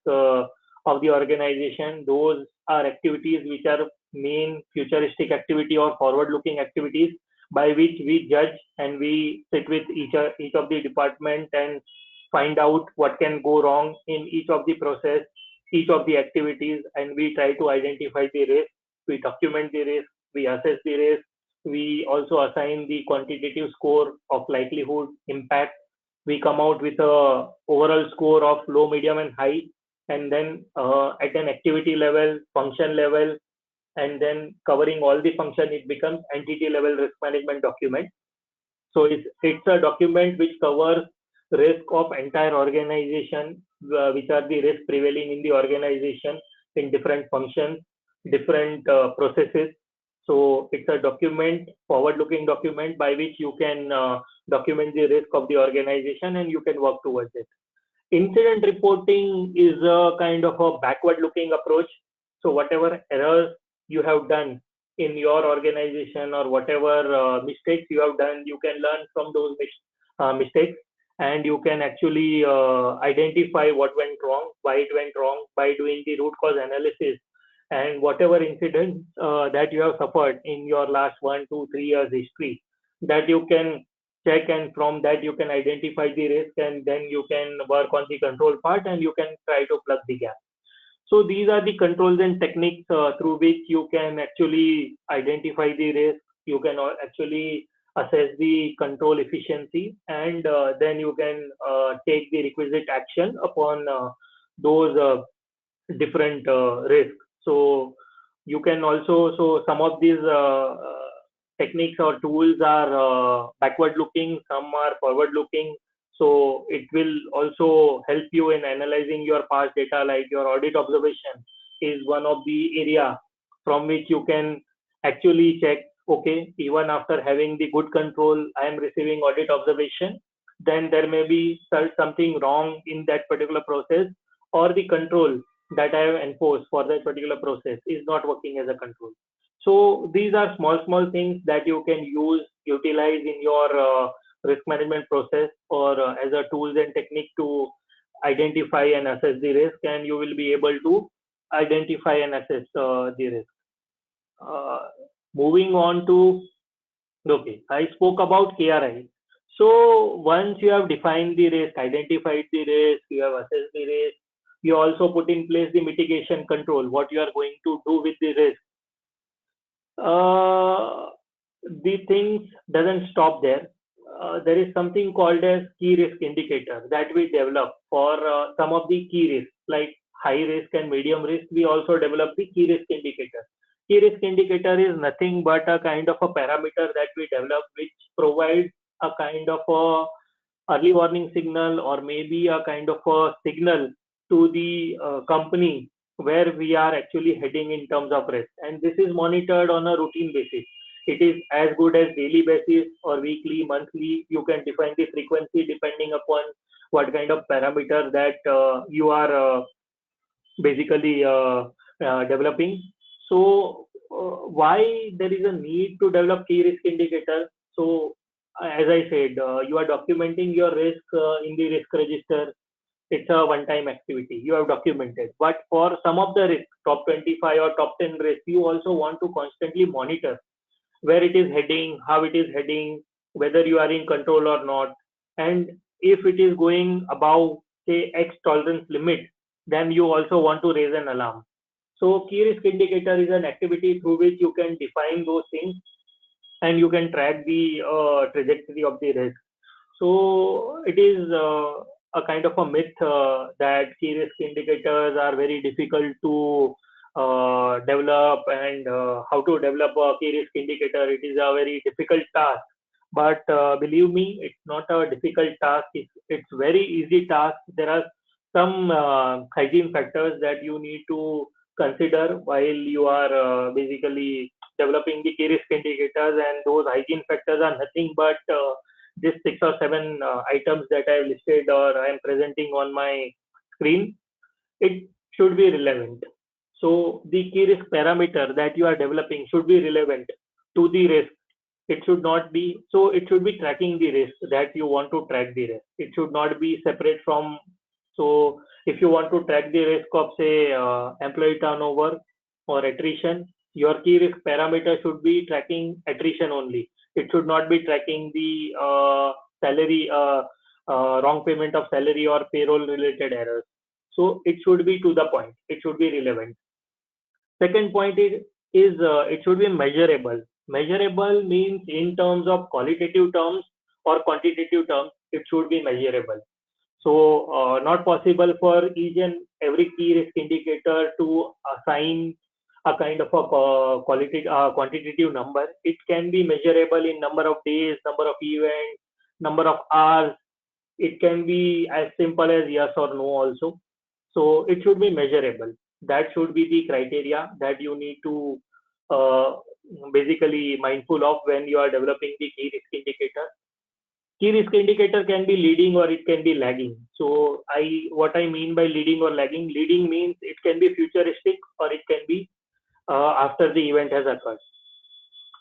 of the organization. Those are activities which are main futuristic activity or forward-looking activities by which we judge and we sit with each of the department and find out what can go wrong in each of the process, each of the activities, and we try to identify the risk. We document the risk, we assess the risk, we also assign the quantitative score of likelihood impact. We come out with a overall score of low, medium, and high, and then at an activity level, function level, and then covering all the function, it becomes entity level risk management document. So it's a document which covers risk of entire organization, which are the risks prevailing in the organization in different functions, different processes. So it's a document, forward-looking document by which you can document the risk of the organization and you can work towards it. Incident reporting is a kind of a backward-looking approach. So whatever errors you have done in your organization or whatever mistakes you have done, you can learn from those mistakes and you can actually identify what went wrong, why it went wrong by doing the root cause analysis and whatever incidents that you have suffered in your last 1, 2, 3 years history that you can check, and from that you can identify the risk and then you can work on the control part and you can try to plug the gap. So these are the controls and techniques through which you can actually identify the risk. You can actually assess the control efficiency, and then you can take the requisite action upon those different risks. So you can also, so some of these techniques or tools are backward looking, some are forward looking. So it will also help you in analyzing your past data, like your audit observation is one of the area from which you can actually check, okay, even after having the good control, I am receiving audit observation, then there may be something wrong in that particular process, or the control that I have enforced for that particular process is not working as a control. So these are small things that you can utilize in your risk management process or as a tools and technique to identify and assess the risk, and you will be able to identify and assess the risk. Uh, Moving on to, okay, I spoke about KRI. So once you have defined the risk, identified the risk, you have assessed the risk, you also put in place the mitigation control, what you are going to do with the risk. Uh, the things doesn't stop there. There is something called as key risk indicator that we develop for some of the key risks, like high risk and medium risk. We also develop the key risk indicator. Key risk indicator is nothing but a kind of a parameter that we develop which provides a kind of a early warning signal or maybe a kind of a signal to the company where we are actually heading in terms of risk, and this is monitored on a routine basis. It is as good as daily basis or weekly, monthly. You can define the frequency depending upon what kind of parameter that you are basically developing. So why there is a need to develop key risk indicator? So as I said, you are documenting your risk in the risk register. It's a one-time activity. You have documented. But for some of the risk, top 25 or top 10 risk, you also want to constantly monitor where it is heading, how it is heading, whether you are in control or not. And if it is going above, say, X tolerance limit, then you also want to raise an alarm. So key risk indicator is an activity through which you can define those things and you can track the trajectory of the risk. So it is a kind of a myth that key risk indicators are very difficult to develop, and how to develop a key risk indicator. It is a very difficult task. But believe me, it's not a difficult task. It's very easy task. There are some hygiene factors that you need to consider while you are basically developing the key risk indicators, and those hygiene factors are nothing but these 6 or 7 items that I have listed or I am presenting on my screen. It should be relevant. So the key risk parameter that you are developing should be relevant to the risk. It should not be, so it should be tracking the risk that you want to track the risk. It should not be separate from, so if you want to track the risk of say employee turnover or attrition, your key risk parameter should be tracking attrition only. It should not be tracking the salary, wrong payment of salary or payroll related errors. So it should be to the point. It should be relevant. Second point is it should be measurable. Measurable means in terms of qualitative terms or quantitative terms, it should be measurable. So not possible for each and every key risk indicator to assign a kind of a quantitative number. It can be measurable in number of days, number of events, number of hours. It can be as simple as yes or no also. So it should be measurable. That should be the criteria that you need to uh, basically mindful of when you are developing the key risk indicator. Key risk indicator can be leading or it can be lagging. So what I mean by leading or lagging, leading means it can be futuristic or it can be after the event has occurred.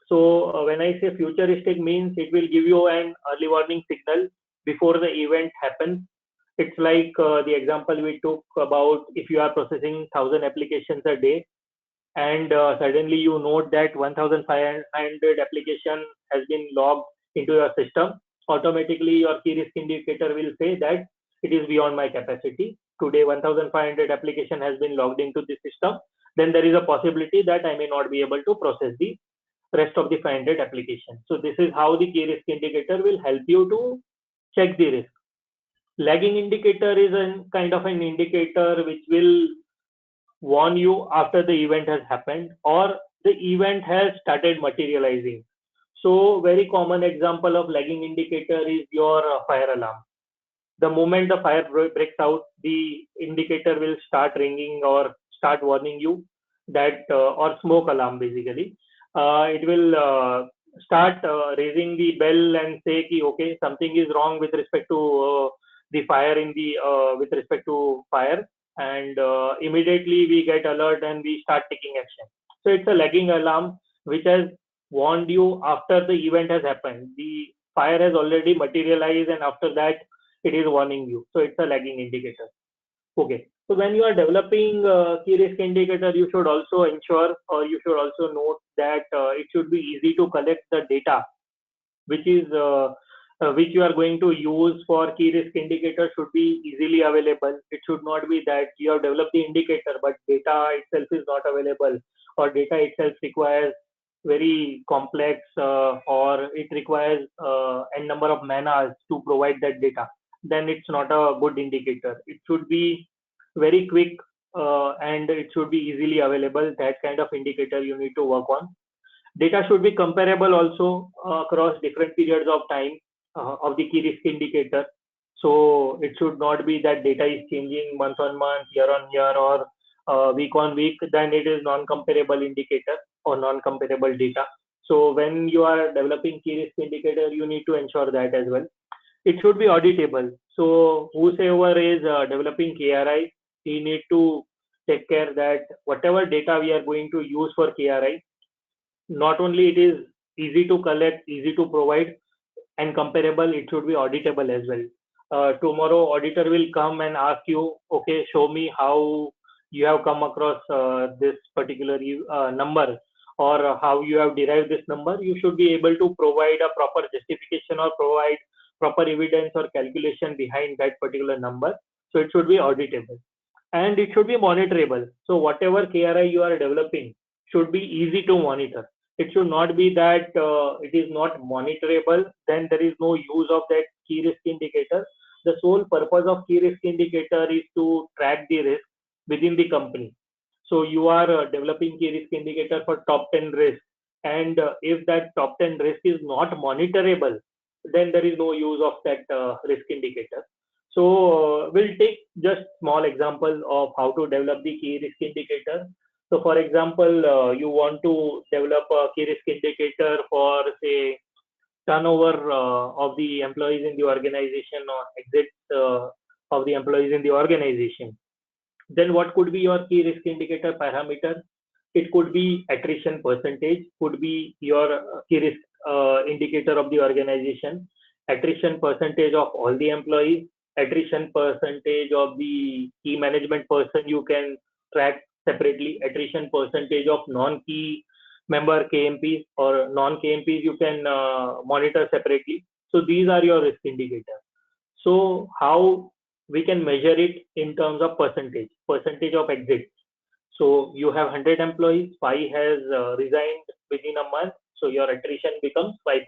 So when I say futuristic means it will give you an early warning signal before the event happens. It's like the example we took about if you are processing 1,000 applications a day and suddenly you note that 1,500 application has been logged into your system, automatically your key risk indicator will say that it is beyond my capacity. Today 1,500 application has been logged into the system. Then there is a possibility that I may not be able to process the rest of the 500 applications. So this is how the key risk indicator will help you to check the risk. Lagging indicator is a kind of an indicator which will warn you after the event has happened or the event has started materializing. So very common example of lagging indicator is your fire alarm. The moment the fire breaks out, the indicator will start ringing or start warning you that, or smoke alarm basically. It will start raising the bell and say, ki, okay, something is wrong with respect to the fire in the, with respect to fire. And immediately we get alert and we start taking action. So it's a lagging alarm which has warned you after the event has happened. The fire has already materialized and after that it is warning you. So it's a lagging indicator. Okay. So when you are developing key risk indicator, you should also ensure or you should also note that it should be easy to collect the data, which is which you are going to use for key risk indicator should be easily available. It should not be that you have developed the indicator, but data itself is not available or data itself requires very complex or it requires a number of man hours to provide that data. Then it's not a good indicator. It should be very quick and it should be easily available. That kind of indicator you need to work on. Data should be comparable also across different periods of time of the key risk indicator. So it should not be that data is changing month on month, year on year, or week on week. Then it is non-comparable indicator or non-comparable data. So when you are developing key risk indicator, you need to ensure that as well. It should be auditable. So whosoever is developing KRI, he need to take care that whatever data we are going to use for KRI, not only it is easy to collect, easy to provide and comparable, it should be auditable as well. Tomorrow auditor will come and ask you, okay, show me how you have come across this particular number or how you have derived this number. You should be able to provide a proper justification or provide proper evidence or calculation behind that particular number. So it should be auditable and it should be monitorable. So whatever KRI you are developing should be easy to monitor. It should not be that it is not monitorable, then there is no use of that key risk indicator. The sole purpose of key risk indicator is to track the risk within the company. So you are developing key risk indicator for top 10 risks, and if that top 10 risk is not monitorable, then there is no use of that risk indicator. So we'll take just small example of how to develop the key risk indicator. So for example, you want to develop a key risk indicator for say turnover of the employees in the organization or exit of the employees in the organization. Then what could be your key risk indicator parameter? It could be attrition percentage, could be your key risk indicator of the organization, attrition percentage of all the employees, attrition percentage of the key management person you can track separately, attrition percentage of non-key member KMPs or non-KMPs you can monitor separately. So these are your risk indicators. So how we can measure it in terms of percentage of exits. So you have 100 employees, 5 has resigned within a month, so your attrition becomes 5%.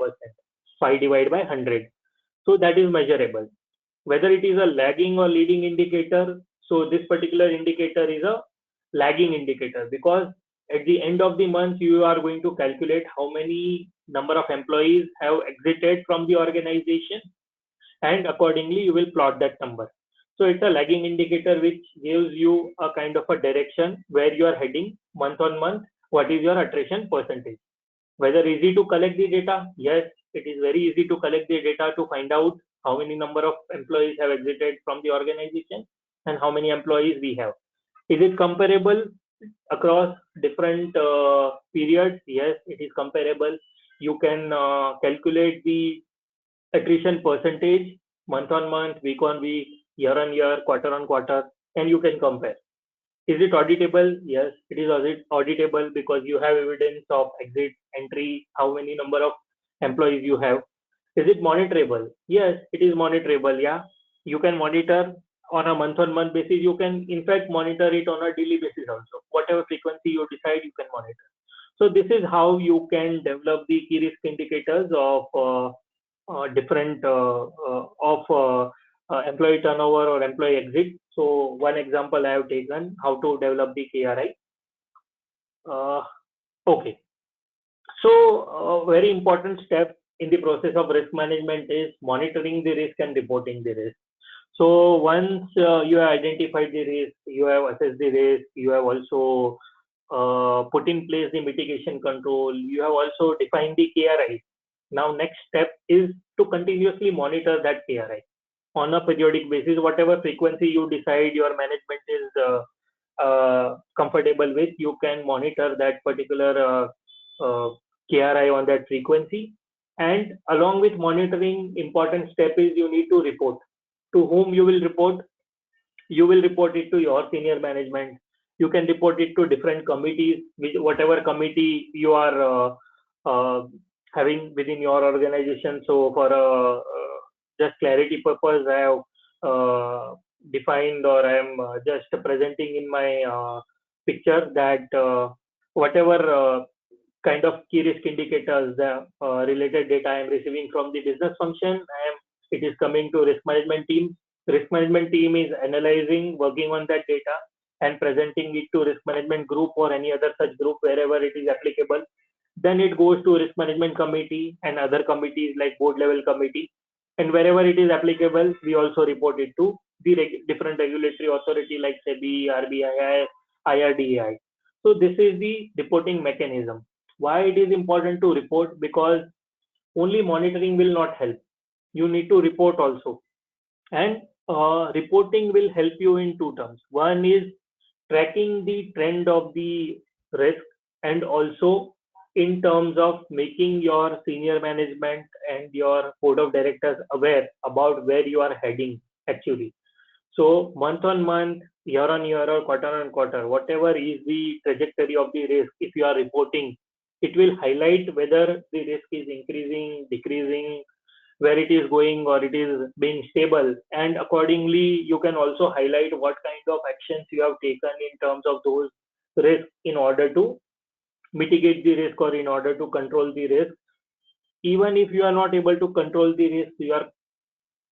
5 divided by 100. So that is measurable. Whether it is a lagging or leading indicator, so this particular indicator is a lagging indicator because at the end of the month you are going to calculate how many number of employees have exited from the organization, and accordingly you will plot that number. So it's a lagging indicator which gives you a kind of a direction where you are heading month on month. What is your attrition percentage? Whether easy to collect the data? Yes, it is very easy to collect the data to find out how many number of employees have exited from the organization and how many employees we have. Is it comparable across different periods? Yes, it is comparable. You can calculate the attrition percentage month on month, week on week, year on year, quarter on quarter, and you can compare. Is it auditable? Yes, it is auditable because you have evidence of exit, entry, how many number of employees you have. Is it monitorable? Yes, it is monitorable. Yeah, you can monitor on a month on month basis. You can in fact monitor it on a daily basis also. Whatever frequency you decide, you can monitor. So this is how you can develop the key risk indicators of different of employee turnover or employee exit. So one example I have taken how to develop the KRI. Okay, so a very important step in the process of risk management is monitoring the risk and reporting the risk. So once you have identified the risk, you have assessed the risk, you have also put in place the mitigation control, you have also defined the KRI. Now next step is to continuously monitor that KRI on a periodic basis. Whatever frequency you decide your management is comfortable with, you can monitor that particular KRI on that frequency. And along with monitoring, important step is you need to report. To whom you will report? You will report it to your senior management. You can report it to different committees, whatever committee you are having within your organization. So for just clarity purpose, I have defined, or I am just presenting in my picture that whatever kind of key risk indicators, the related data I am receiving from the business function, it is coming to risk management team. Risk management team is analyzing, working on that data and presenting it to risk management group or any other such group wherever it is applicable. Then it goes to risk management committee and other committees like board level committee. And wherever it is applicable, we also report it to the different regulatory authority like SEBI, RBI, IRDAI. So this is the reporting mechanism. Why it is important to report? Because only monitoring will not help. You need to report also. And reporting will help you in two terms. One is tracking the trend of the risk, and also in terms of making your senior management and your board of directors aware about where you are heading actually. So month on month, year on year, or quarter on quarter, whatever is the trajectory of the risk, if you are reporting, it will highlight whether the risk is increasing, decreasing, where it is going, or it is being stable. And accordingly, you can also highlight what kind of actions you have taken in terms of those risks in order to mitigate the risk or in order to control the risk. Even if you are not able to control the risk, you are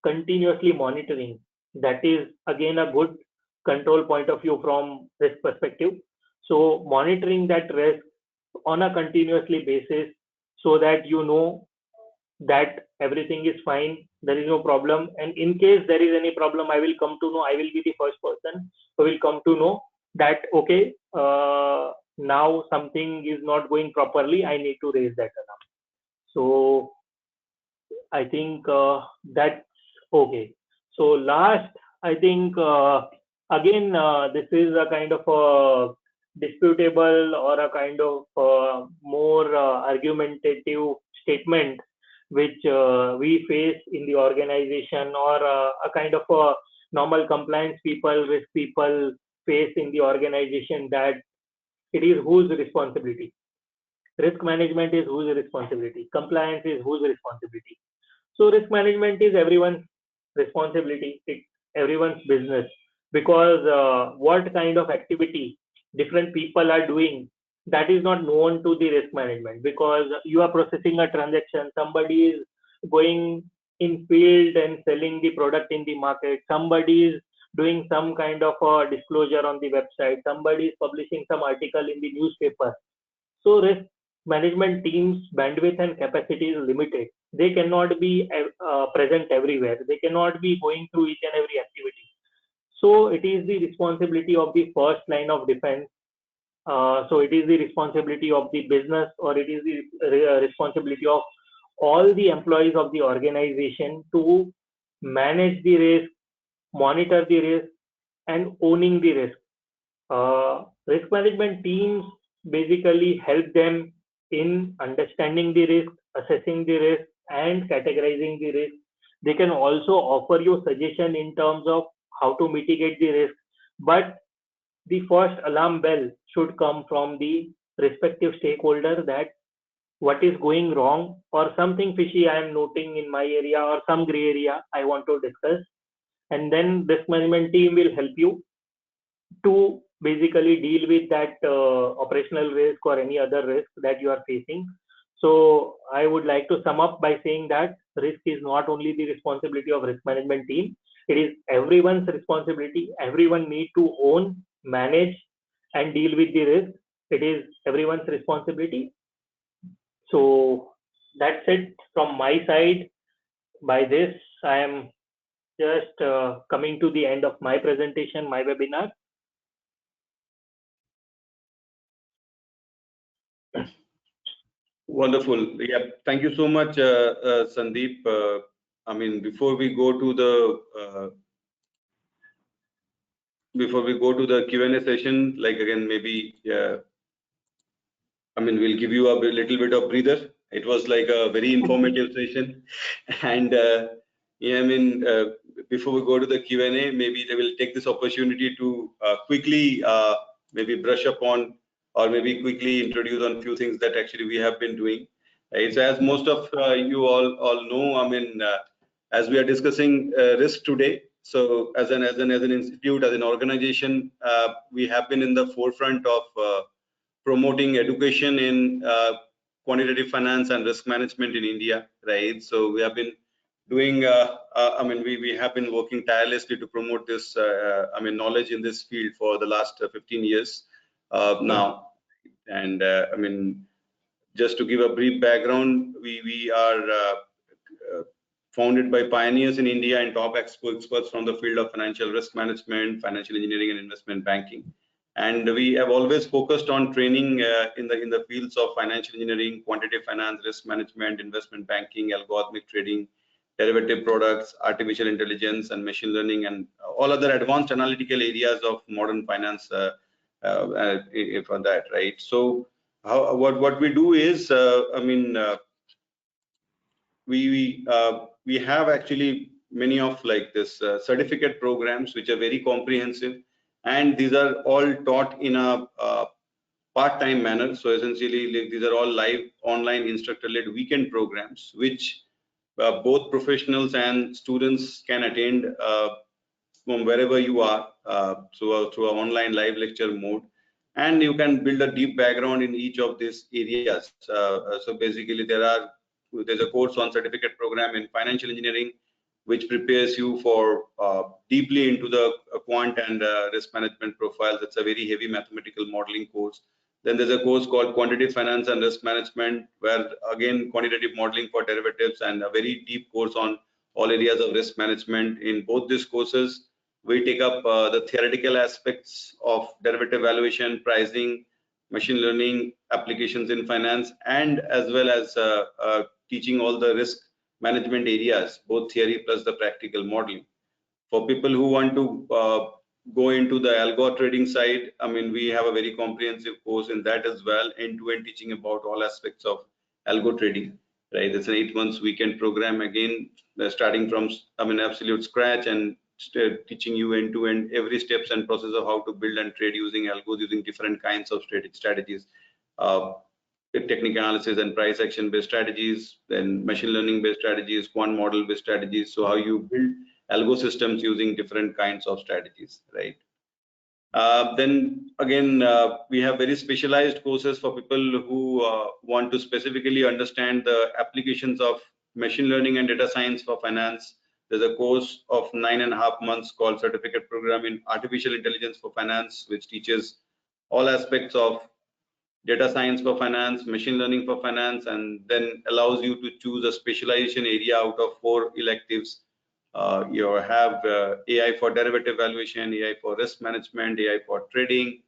continuously monitoring. That is again a good control point of view from risk perspective. So monitoring that risk on a continuously basis so that you know that everything is fine, there is no problem, and in case there is any problem, I will come to know, I will be the first person who will come to know that okay, now something is not going properly, I need to raise that alarm. So I think that's okay. So last, I think again, this is a kind of a disputable or a kind of more argumentative statement which we face in the organization, or a kind of a normal compliance people, risk people face in the organization, that it is whose responsibility. Risk management is whose responsibility. Compliance is whose responsibility. So risk management is everyone's responsibility. It's everyone's business, because what kind of activity different people are doing, that is not known to the risk management. Because you are processing a transaction, somebody is going in field and selling the product in the market, somebody is doing some kind of disclosure on the website, somebody is publishing some article in the newspaper. So risk management teams bandwidth and capacity is limited. They cannot be present everywhere. They cannot be going through each and every activity. So it is the responsibility of the first line of defense. So it is the responsibility of the business, or it is the responsibility of all the employees of the organization to manage the risk, monitor the risk, and owning the risk. Risk management teams basically help them in understanding the risk, assessing the risk, and categorizing the risk. They can also offer you suggestion in terms of how to mitigate the risk, but the first alarm bell should come from the respective stakeholder, that what is going wrong or something fishy I am noting in my area, or some gray area I want to discuss, and then risk management team will help you to basically deal with that operational risk or any other risk that you are facing. So I would like to sum up by saying that risk is not only the responsibility of risk management team, it is everyone's responsibility. Everyone need to own, manage, and deal with the risk. It is everyone's responsibility. So that's it from my side. By this, I am just coming to the end of my presentation, my webinar. Wonderful. Yeah, thank you so much, Sandeep. I mean, before we go to the Q&A session, like again, maybe I mean, we'll give you a little bit of breather. It was like a very informative session, and yeah, I mean, before we go to the Q&A, maybe they will take this opportunity to quickly maybe brush up on, or maybe quickly introduce on few things that actually we have been doing. Right? So as most of you all know, I mean, as we are discussing risk today, so as an institute, as an organization, we have been in the forefront of promoting education in quantitative finance and risk management in India, right? So we have been doing, I mean, we have been working tirelessly to promote this, I mean, knowledge in this field for the last 15 years now. And I mean, just to give a brief background, we are founded by pioneers in India and top experts from the field of financial risk management, financial engineering, and investment banking. And we have always focused on training in the fields of financial engineering, quantitative finance, risk management, investment banking, algorithmic trading, derivative products, artificial intelligence, and machine learning, and all other advanced analytical areas of modern finance for that, right? So what we do is, I mean, we have actually many of like this certificate programs which are very comprehensive, and these are all taught in a part-time manner. So essentially, like, these are all live online instructor-led weekend programs which both professionals and students can attend from wherever you are through an online live lecture mode, and you can build a deep background in each of these areas. So basically, there's a course on certificate program in financial engineering which prepares you for deeply into the quant and risk management profiles. It's a very heavy mathematical modeling course. Then there's a course called quantitative finance and risk management, where again quantitative modeling for derivatives, and a very deep course on all areas of risk management. In both these courses, we take up the theoretical aspects of derivative valuation, pricing, machine learning applications in finance, and as well as teaching all the risk management areas, both theory plus the practical modeling. For people who want to go into the algo trading side, I mean, we have a very comprehensive course in that as well, end-to-end teaching about all aspects of algo trading, right? It's an 8 months weekend program, again, starting from, I mean, absolute scratch, and teaching you end-to-end every steps and process of how to build and trade using algos, using different kinds of strategies, technical analysis and price action based strategies, then machine learning based strategies, quant model based strategies. So how you build algo systems using different kinds of strategies, right? Then again, we have very specialized courses for people who want to specifically understand the applications of machine learning and data science for finance. There's a course of 9.5 months called Certificate Program in Artificial Intelligence for Finance, which teaches all aspects of data science for finance, machine learning for finance, and then allows you to choose a specialization area out of 4 electives. You have AI for derivative valuation, AI for risk management, AI for trading,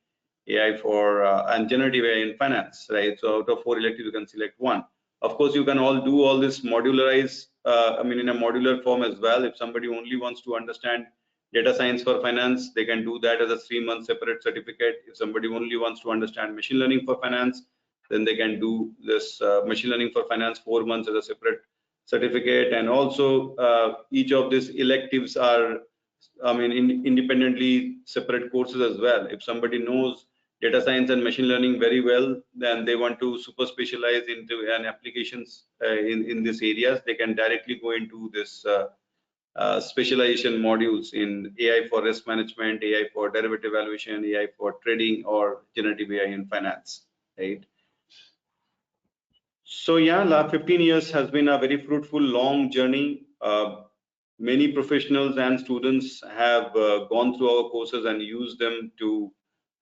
AI for and generative AI in finance, right? So out of 4 electives, you can select one. Of course, you can all do all this modularize, I mean, in a modular form as well. If somebody only wants to understand data science for finance, they can do that as a 3-month separate certificate. If somebody only wants to understand machine learning for finance, then they can do this machine learning for finance 4 months as a separate certificate. And also each of these electives are, I mean, independently separate courses as well. If somebody knows data science and machine learning very well, then they want to super specialize into an applications in these areas, they can directly go into this specialization modules in AI for risk management, AI for derivative valuation, AI for trading, or generative AI in finance, right? So yeah, last 15 years has been a very fruitful, long journey. Many professionals and students have gone through our courses and used them to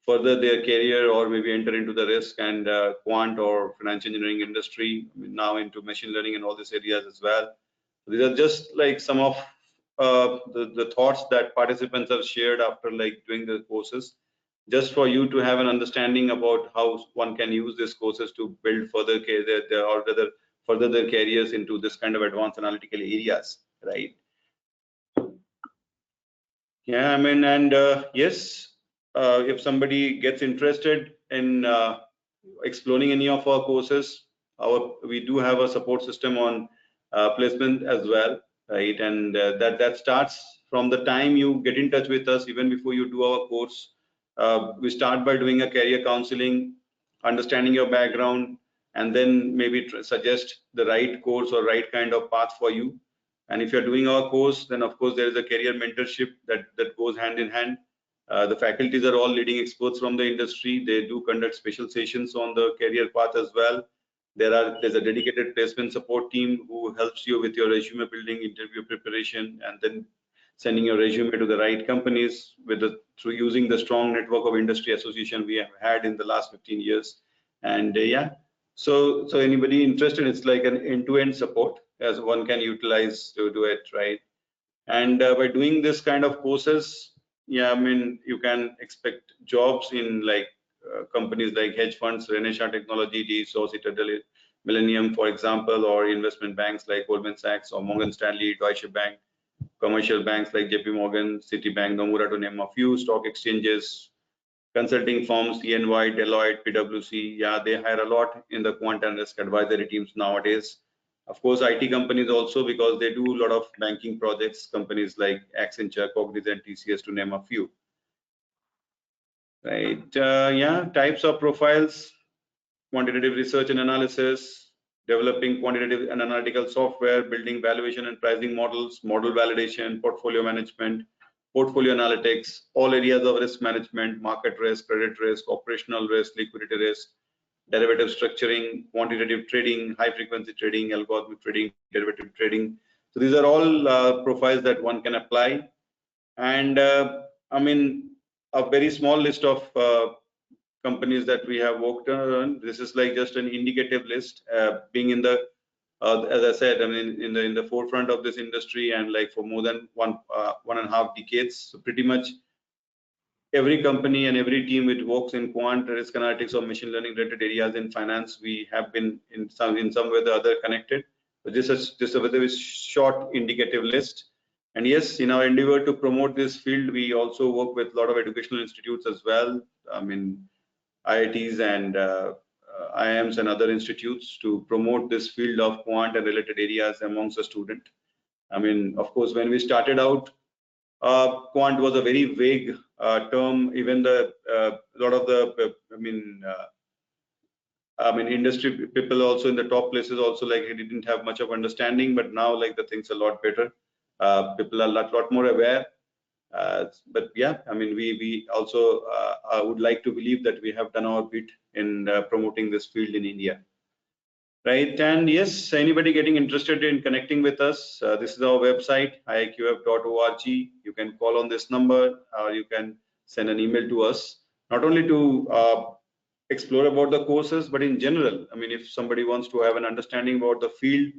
further their career, or maybe enter into the risk and quant or financial engineering industry, I mean, now into machine learning and all these areas as well. These are just like some of the thoughts that participants have shared after like doing the courses, just for you to have an understanding about how one can use these courses to build further or rather further their careers into this kind of advanced analytical areas, right? Yeah, I mean, and yes, if somebody gets interested in exploring any of our courses, we do have a support system on placement as well, right? And that starts from the time you get in touch with us, even before you do our course. We start by doing a career counseling, understanding your background, and then maybe suggest the right course or right kind of path for you. And if you're doing our course, then of course there is a career mentorship that goes hand in hand. The faculties are all leading experts from the industry. They do conduct special sessions on the career path as well. There's a dedicated placement support team who helps you with your resume building, interview preparation, and then sending your resume to the right companies through using the strong network of industry association we have had in the last 15 years. And yeah, so anybody interested, it's like an end-to-end support as one can utilize to do it, right? And by doing this kind of courses, yeah, I mean, you can expect jobs in like companies like hedge funds, Renaissance Technology, DSO, Citadel, Millennium, for example, or investment banks like Goldman Sachs or Morgan Stanley, Deutsche Bank, commercial banks like JP Morgan, Citibank, Nomura, to name a few, stock exchanges, consulting firms, EY, Deloitte, PwC. Yeah, they hire a lot in the quant and risk advisory teams nowadays. Of course, IT companies also, because they do a lot of banking projects, companies like Accenture, Cognizant, TCS, to name a few. Right, yeah, types of profiles: quantitative research and analysis, developing quantitative and analytical software, building valuation and pricing models, model validation, portfolio management, portfolio analytics, all areas of risk management, market risk, credit risk, operational risk, liquidity risk, derivative structuring, quantitative trading, high frequency trading, algorithmic trading, derivative trading. So these are all profiles that one can apply. And I mean, a very small list of companies that we have worked on. This is like just an indicative list, being in the as I said, I mean, in the forefront of this industry, and like for more than 1.5 decades. So pretty much every company and every team which works in quant, risk analytics, or machine learning related areas in finance, we have been in some way or the other connected. But this is just a very short indicative list. And yes, in our endeavor to promote this field, we also work with a lot of educational institutes as well. I mean, IITs and IIMs and other institutes to promote this field of quant and related areas amongst the student. I mean, of course, when we started out, quant was a very vague term. Even the lot of the, industry people also in the top places also like it didn't have much of understanding, but now like the things a lot better. People are a lot more aware. But yeah, I mean, we also would like to believe that we have done our bit in promoting this field in India. Right, and yes, anybody getting interested in connecting with us, this is our website, iiqf.org. You can call on this number, or you can send an email to us, not only to explore about the courses, but in general. I mean, if somebody wants to have an understanding about the field,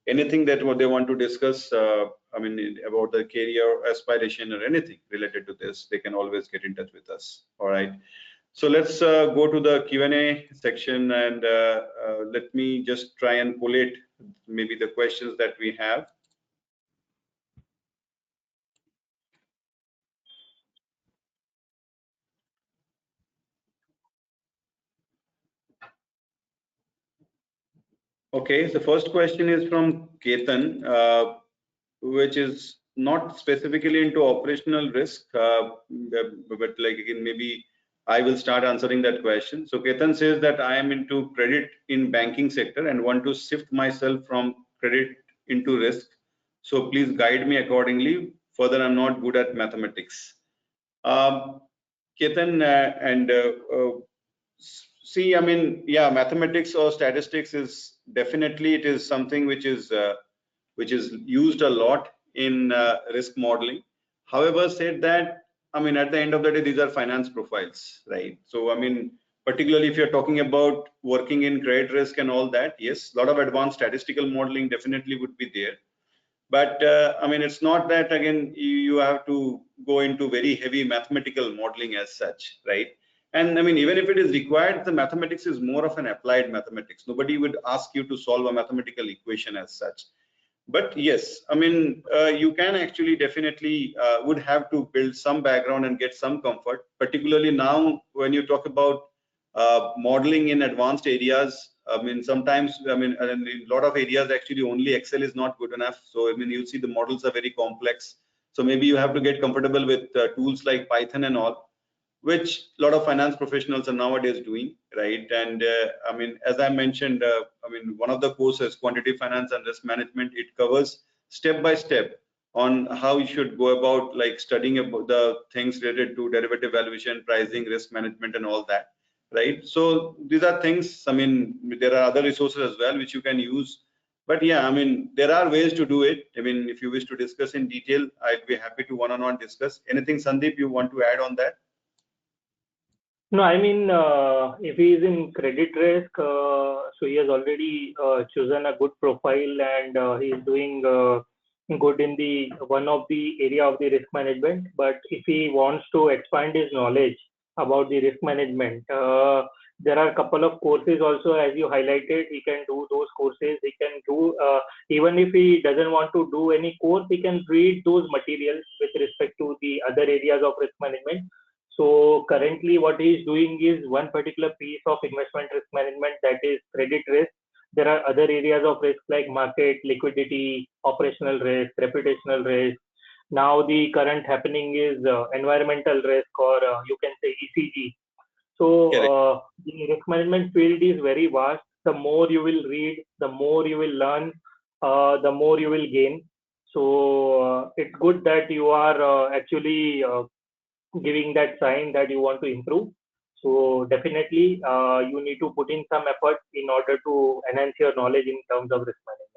anything that what they want to discuss, about the career aspiration or anything related to this, they can always get in touch with us. All right. So let's go to the Q&A section, and let me just try and collate maybe the questions that we have. Okay, the first question is from Ketan, which is not specifically into operational risk, but like again, maybe I will start answering that question. So Ketan says that I am into credit in banking sector and want to shift myself from credit into risk. So please guide me accordingly. Further, I'm not good at mathematics. Ketan, see, I mean, yeah, mathematics or statistics is definitely, it is something which is used a lot in risk modeling. However, said that, I mean, at the end of the day, these are finance profiles, right? So, I mean, particularly if you're talking about working in credit risk and all that, yes, a lot of advanced statistical modeling definitely would be there. But I mean, it's not that again you have to go into very heavy mathematical modeling as such, right? And I mean, even if it is required, the mathematics is more of an applied mathematics. Nobody would ask you to solve a mathematical equation as such. But yes, I mean, you can actually definitely would have to build some background and get some comfort, particularly now when you talk about modeling in advanced areas. I mean, sometimes, I mean, in a lot of areas, actually only Excel is not good enough. So, I mean, you see the models are very complex. So maybe you have to get comfortable with tools like Python and all, which a lot of finance professionals are nowadays doing, right? And I mean, as I mentioned, I mean, one of the courses, Quantitative Finance and Risk Management, it covers step by step on how you should go about like studying about the things related to derivative valuation, pricing, risk management, and all that, right? So these are things, I mean, there are other resources as well which you can use. But yeah, I mean, there are ways to do it. I mean, if you wish to discuss in detail, I'd be happy to one-on-one discuss. Anything, Sandeep, you want to add on that? No, I mean, if he is in credit risk, so he has already chosen a good profile, and he is doing good in the one of the area of the risk management. But if he wants to expand his knowledge about the risk management, there are a couple of courses also, as you highlighted. He can do those courses. He can do even if he doesn't want to do any course, he can read those materials with respect to the other areas of risk management. So currently what he is doing is one particular piece of investment risk management, that is credit risk. There are other areas of risk like market, liquidity, operational risk, reputational risk. Now the current happening is environmental risk, or you can say ECG. So the risk management field is very vast. The more you will read, the more you will learn, the more you will gain. So it's good that you are actually giving that sign that you want to improve. So definitely you need to put in some effort in order to enhance your knowledge in terms of risk management.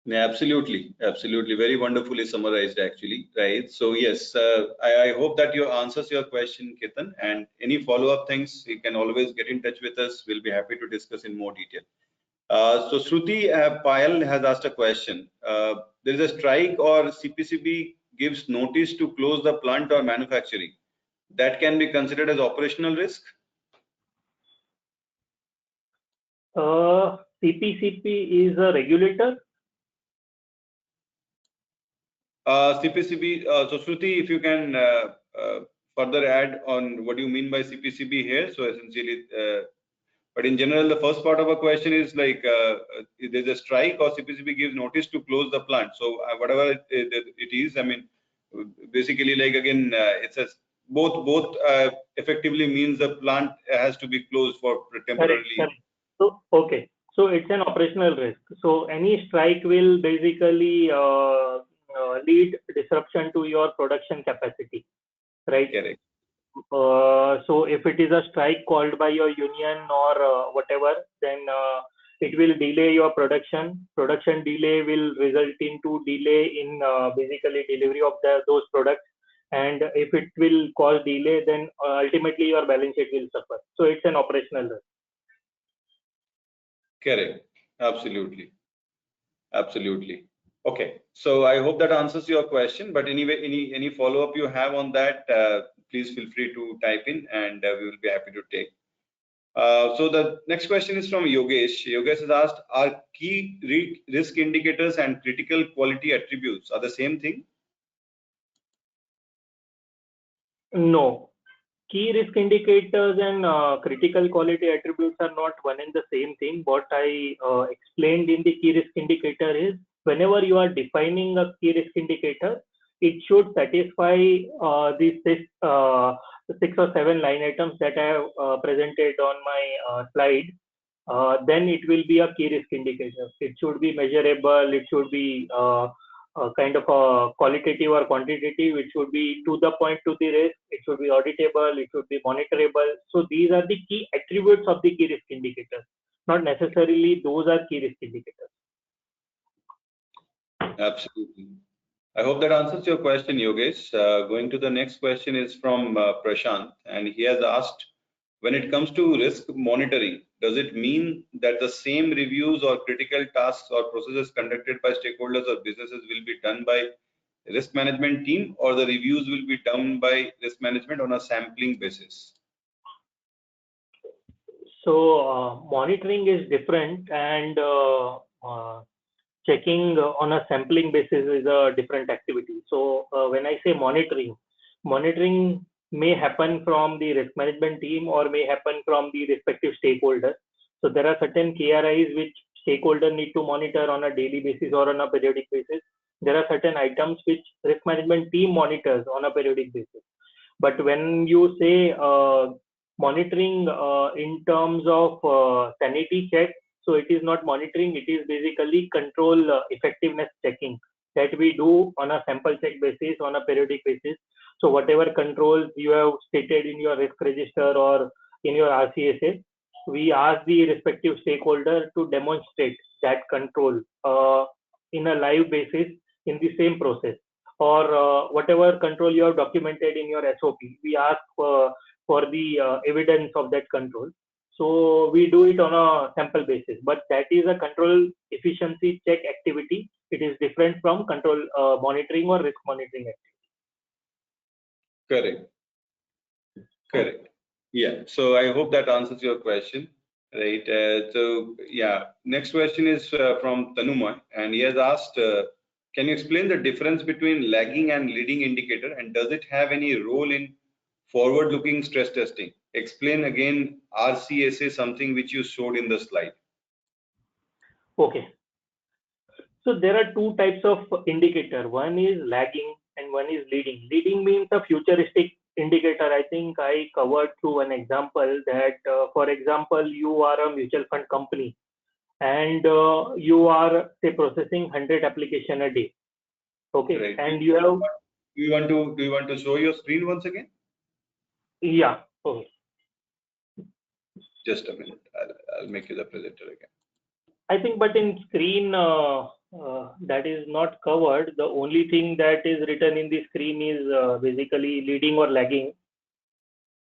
Yeah, absolutely, absolutely. Very wonderfully summarized, actually, right? So yes, I hope that you answers your question, Ketan. And any follow-up things, you can always get in touch with us. We'll be happy to discuss in more detail. So Shruti Payal has asked a question. There is a strike or CPCB gives notice to close the plant or manufacturing. That can be considered as operational risk? CPCP is a regulator. CPCB, so Shruti, if you can further add on what you mean by CPCB here. So essentially, but in general, the first part of a question is like there's a strike or CPCB gives notice to close the plant. So whatever it is, I mean, basically, like again, it says both effectively means the plant has to be closed for temporarily. Correct. So okay, so it's an operational risk. So any strike will basically lead disruption to your production capacity, right? Correct. So if it is a strike called by your union or whatever, then it will delay your production. Production delay will result into delay in basically delivery of those products. And if it will cause delay, then ultimately your balance sheet will suffer. So it's an operational risk. Correct. Absolutely. Absolutely. Okay. So I hope that answers your question. But anyway, any follow-up you have on that, please feel free to type in, and we will be happy to take. So the next question is from Yogesh. Yogesh has asked, are key risk indicators and critical quality attributes are the same thing? No. Key risk indicators and critical quality attributes are not one and the same thing. What I explained in the key risk indicator is whenever you are defining a key risk indicator, it should satisfy these 6 or 7 line items that I have presented on my slide. Then it will be a key risk indicator. It should be measurable. It should be kind of a qualitative or quantitative. It should be to the point to the risk. It should be auditable. It should be monitorable. So these are the key attributes of the key risk indicators. Not necessarily those are key risk indicators. Absolutely. I hope that answers your question, Yogesh. Going to the next question is from Prashant, and he has asked, when it comes to risk monitoring, does it mean that the same reviews or critical tasks or processes conducted by stakeholders or businesses will be done by risk management team, or the reviews will be done by risk management on a sampling basis? So monitoring is different, and checking on a sampling basis is a different activity. So when I say monitoring may happen from the risk management team or may happen from the respective stakeholders. So there are certain KRIs which stakeholders need to monitor on a daily basis or on a periodic basis. There are certain items which risk management team monitors on a periodic basis. But when you say monitoring in terms of sanity check, so it is not monitoring, it is basically control effectiveness checking that we do on a sample check basis, on a periodic basis. So whatever controls you have stated in your risk register or in your RCSA, we ask the respective stakeholder to demonstrate that control in a live basis in the same process, or whatever control you have documented in your SOP. We ask for the evidence of that control. So we do it on a sample basis, but that is a control efficiency check activity. It is different from control monitoring or risk monitoring activity. Correct. Yeah. So I hope that answers your question, right? So yeah, next question is from Tanuma, and he has asked, can you explain the difference between lagging and leading indicator, and does it have any role in forward-looking stress testing? Explain again RCSA, something which you showed in the slide. Okay. So there are two types of indicator. One is lagging and one is leading. Leading means a futuristic indicator. I think I covered through an example that, for example, you are a mutual fund company and you are, say, processing 100 application a day. Okay. Right. And you have. Do you want to show your screen once again? Yeah. Okay. Just a minute. I'll make you the presenter again. I think, but in screen that is not covered. The only thing that is written in the screen is basically leading or lagging.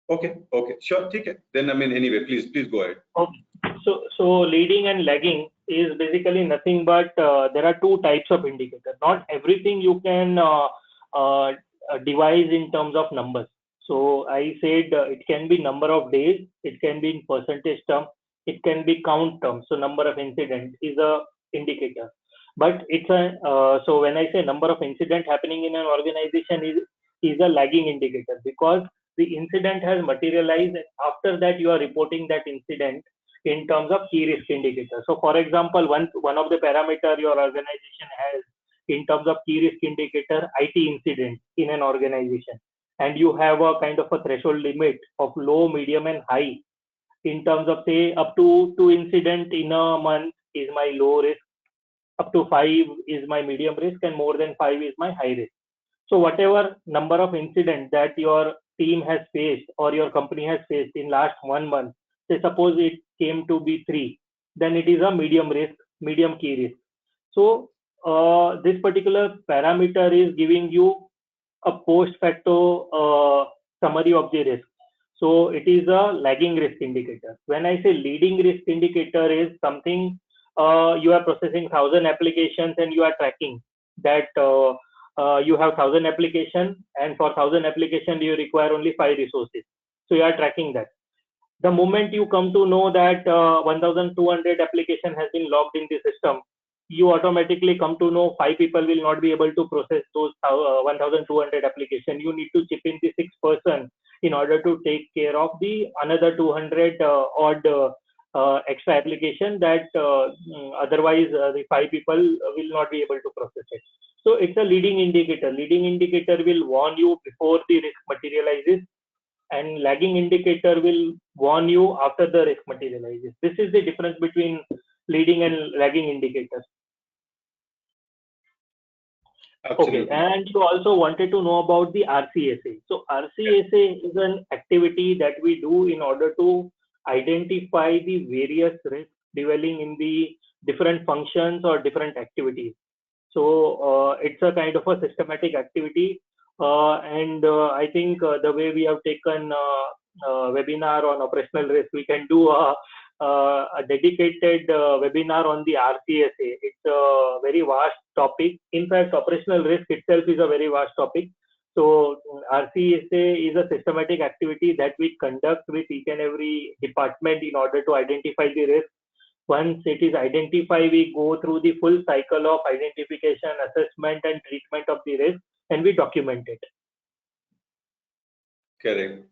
Okay. Sure. Okay. Then, I mean, anyway, please go ahead. Okay. So leading and lagging is basically nothing but there are two types of indicators. Not everything you can devise in terms of numbers. So I said it can be number of days, it can be in percentage term, it can be count terms. So number of incidents is a indicator. But it's a so when I say number of incident happening in an organization is a lagging indicator, because the incident has materialized. After that, you are reporting that incident in terms of key risk indicator. So, for example, one of the parameter your organization has in terms of key risk indicator, IT incident in an organization, and you have a kind of a threshold limit of low, medium, and high in terms of, say, up to 2 incident in a month is my low risk, up to 5 is my medium risk, and more than 5 is my high risk. So whatever number of incidents that your team has faced or your company has faced in last 1 month, say suppose it came to be 3, then it is a medium risk, medium key risk. So this particular parameter is giving you a post facto summary of the risk. So it is a lagging risk indicator. When I say leading risk indicator is something, you are processing 1,000 applications and you are tracking that you have 1,000 applications, and for 1,000 applications you require only 5 resources. So you are tracking that. The moment you come to know that 1,200 application has been logged in the system, you automatically come to know 5 people will not be able to process those 1,200 application. You need to chip in the 6 person in order to take care of the another 200 odd extra application that otherwise the 5 people will not be able to process it. So it's a leading indicator. Leading indicator will warn you before the risk materializes, and lagging indicator will warn you after the risk materializes. This is the difference between leading and lagging indicators. Absolutely. Okay, and you also wanted to know about the RCSA. So RCSA is an activity that we do in order to identify the various risks dwelling in the different functions or different activities. So it's a kind of a systematic activity, and I think the way we have taken webinar on operational risk, we can do a dedicated webinar on the RCSA. It's a very vast topic. In fact, operational risk itself is a very vast topic. So RCSA is a systematic activity that we conduct with each and every department in order to identify the risk. Once it is identified, we go through the full cycle of identification, assessment, and treatment of the risk, and we document it. Correct.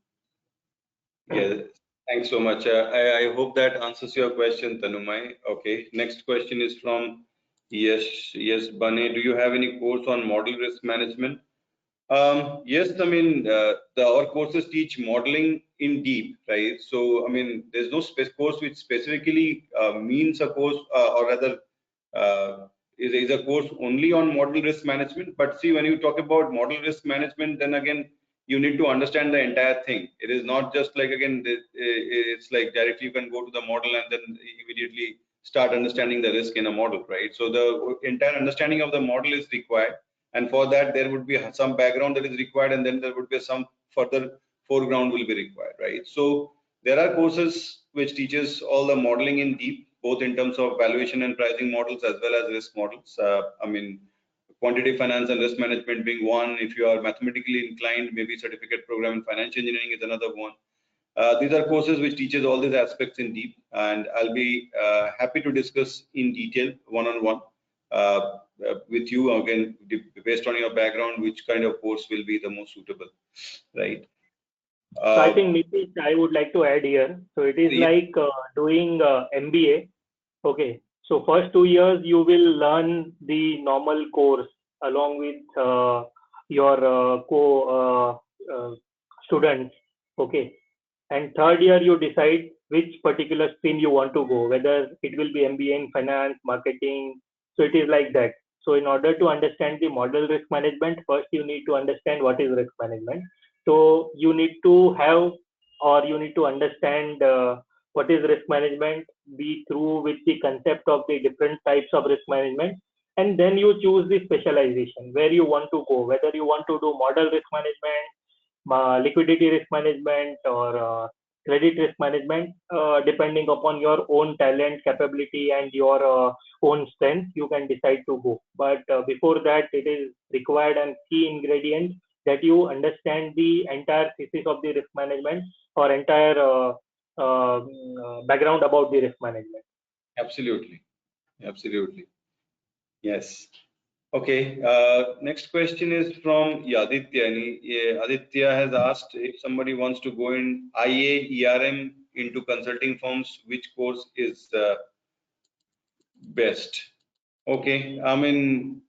Yeah, thanks so much. I hope that answers your question, Tanumai. Okay, next question is from yes, Bane. Do you have any course on model risk management? Yes, I mean, our courses teach modeling in deep, right? So, I mean, there's no course which specifically means a course, or rather, is a course only on model risk management. But see, when you talk about model risk management, then again, you need to understand the entire thing. It is not just like, again, it's like directly you can go to the model and then immediately start understanding the risk in a model, right? So the entire understanding of the model is required. And for that, there would be some background that is required, and then there would be some further foreground will be required, right? So there are courses which teaches all the modeling in deep, both in terms of valuation and pricing models as well as risk models. I mean, quantitative finance and risk management being one. If you are mathematically inclined, maybe certificate program in financial engineering is another one. These are courses which teaches all these aspects in deep, and I'll be happy to discuss in detail one-on-one with you again based on your background, which kind of course will be the most suitable, right? So I think Nitish, I would like to add here. So it is like doing MBA. Okay, so first 2 years you will learn the normal course along with your students. Okay, and third year you decide which particular stream you want to go, whether it will be MBA in finance, marketing. So it is like that. So in order to understand the model risk management, first you need to understand what is risk management. So you need to have, or you need to understand what is risk management, be through with the concept of the different types of risk management, and then you choose the specialization where you want to go, whether you want to do model risk management, liquidity risk management, or credit risk management. Depending upon your own talent, capability, and your own strength, you can decide to go. But before that, it is required and key ingredient that you understand the entire thesis of the risk management or entire background about the risk management. Absolutely, absolutely. Yes. Okay. Next question is from Aditya. Aditya has asked if somebody wants to go in IA, ERM into consulting firms, which course is best? Okay. I mean,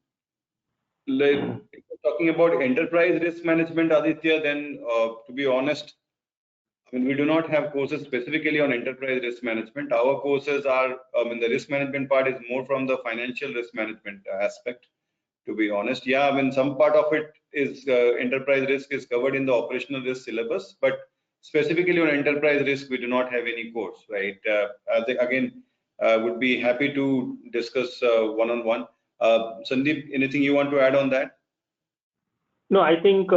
like, if we're talking about enterprise risk management, Aditya, then to be honest, I mean, we do not have courses specifically on enterprise risk management. Our courses are, the risk management part is more from the financial risk management aspect, to be honest. Yeah, I mean, some part of it is enterprise risk is covered in the operational risk syllabus, but specifically on enterprise risk, we do not have any course, right? Again, would be happy to discuss one-on-one. Sandeep, anything you want to add on that? No, I think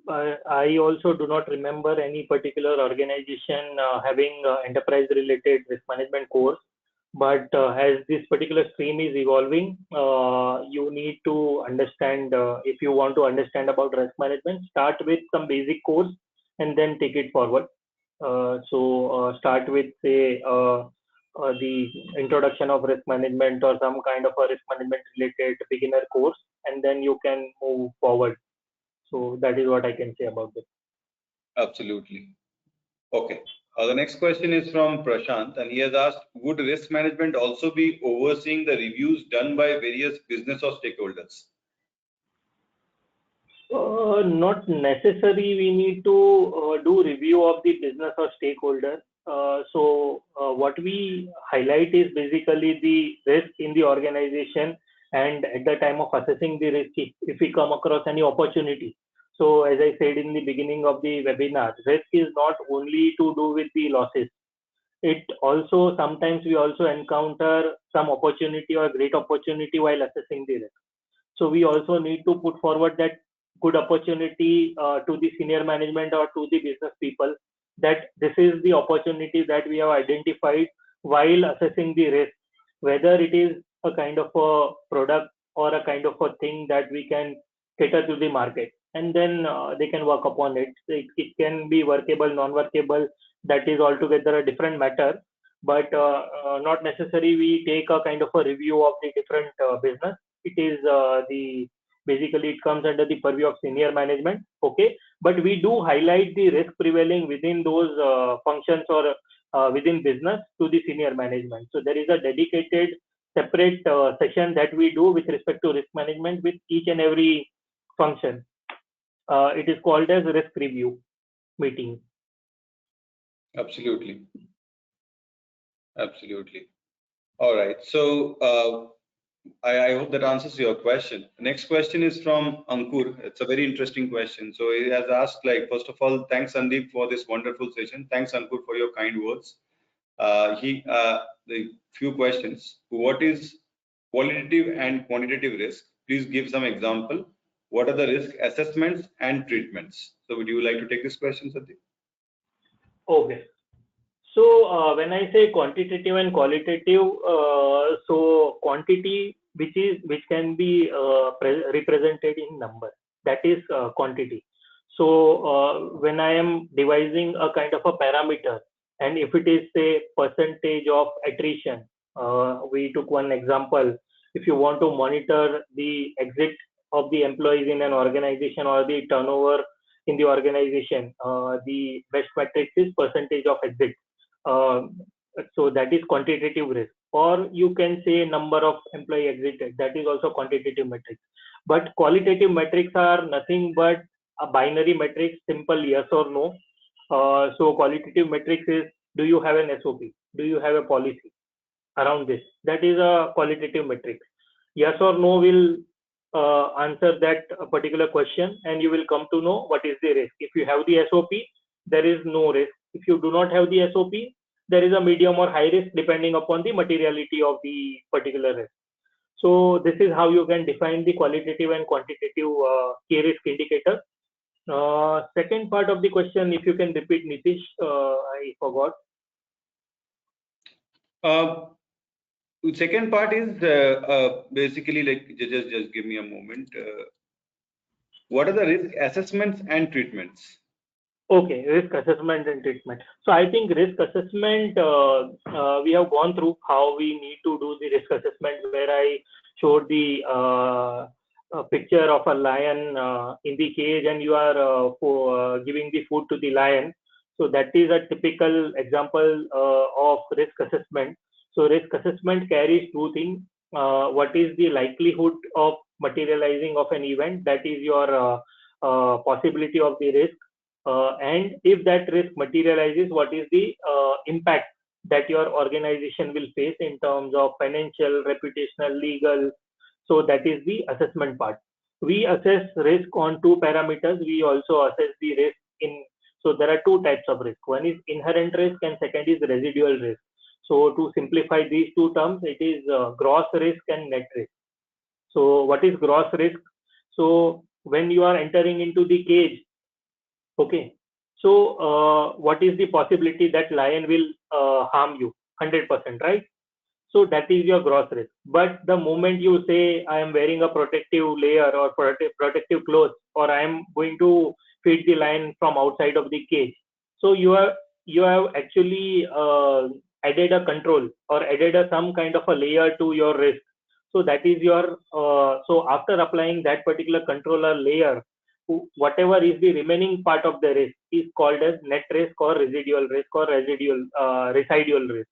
I also do not remember any particular organization having enterprise-related risk management course. But as this particular stream is evolving, you need to understand, if you want to understand about risk management, start with some basic course and then take it forward. Start with, say, the introduction of risk management or some kind of a risk management related beginner course, and then you can move forward. So that is what I can say about this. Absolutely. Okay. The next question is from Prashant, and he has asked, would risk management also be overseeing the reviews done by various business or stakeholders? Not necessary. We need to do review of the business or stakeholder. What we highlight is basically the risk in the organization, and at the time of assessing the risk, if we come across any opportunity. So as I said in the beginning of the webinar, risk is not only to do with the losses. It also sometimes we also encounter some opportunity or great opportunity while assessing the risk. So we also need to put forward that good opportunity to the senior management or to the business people, that this is the opportunity that we have identified while assessing the risk, whether it is a kind of a product or a kind of a thing that we can cater to the market, and then they can work upon it. It can be workable, non-workable, that is altogether a different matter, but not necessary we take a kind of a review of the different business. It is basically it comes under the purview of senior management. Okay, but we do highlight the risk prevailing within those functions or within business to the senior management. So there is a dedicated separate session that we do with respect to risk management with each and every function. It is called as risk review meeting. Absolutely. Absolutely. All right. So I hope that answers your question. The next question is from Ankur. It's a very interesting question. So he has asked, like, first of all, thanks Sandeep for this wonderful session. Thanks Ankur for your kind words. The few questions. What is qualitative and quantitative risk? Please give some example. What are the risk assessments and treatments? So would you like to take this question, Sandeep? Okay. So when I say quantitative and qualitative, so quantity which can be represented in number, that is quantity. So when I am devising a kind of a parameter, and if it is say percentage of attrition, we took one example. If you want to monitor the exit of the employees in an organization or the turnover in the organization, the best metric is percentage of exit. So that is quantitative risk, or you can say number of employee exited, that is also quantitative metrics. But qualitative metrics are nothing but a binary metric, simple yes or no. So qualitative metrics is, do you have an SOP, do you have a policy around this? That is a qualitative metric. Yes or no will answer that particular question, and you will come to know what is the risk. If you have the SOP, there is no risk. If you do not have the SOP, there is a medium or high risk depending upon the materiality of the particular risk. So this is how you can define the qualitative and quantitative key risk indicator. Second part of the question, if you can repeat, Nitish, I forgot. Second part is basically, like, just give me a moment. What are the risk assessments and treatments? Okay, risk assessment and treatment. So I think risk assessment, we have gone through how we need to do the risk assessment, where I showed the a picture of a lion in the cage, and you are giving the food to the lion. So that is a typical example of risk assessment. So risk assessment carries two things. What is the likelihood of materializing of an event? That is your possibility of the risk, and if that risk materializes, what is the impact that your organization will face in terms of financial, reputational, legal. So that is the assessment part. We assess risk on two parameters. We also assess the risk in, so there are two types of risk. One is inherent risk and second is residual risk. So to simplify these two terms, it is gross risk and net risk. So what is gross risk? So when you are entering into the cage, okay. So, what is the possibility that lion will harm you? 100%, right? So that is your gross risk. But the moment you say, I am wearing a protective layer or protective clothes, or I am going to feed the lion from outside of the cage, so you have actually added a control or added some kind of a layer to your risk. So that is your so after applying that particular controller layer, whatever is the remaining part of the risk is called as net risk or residual risk or residual risk.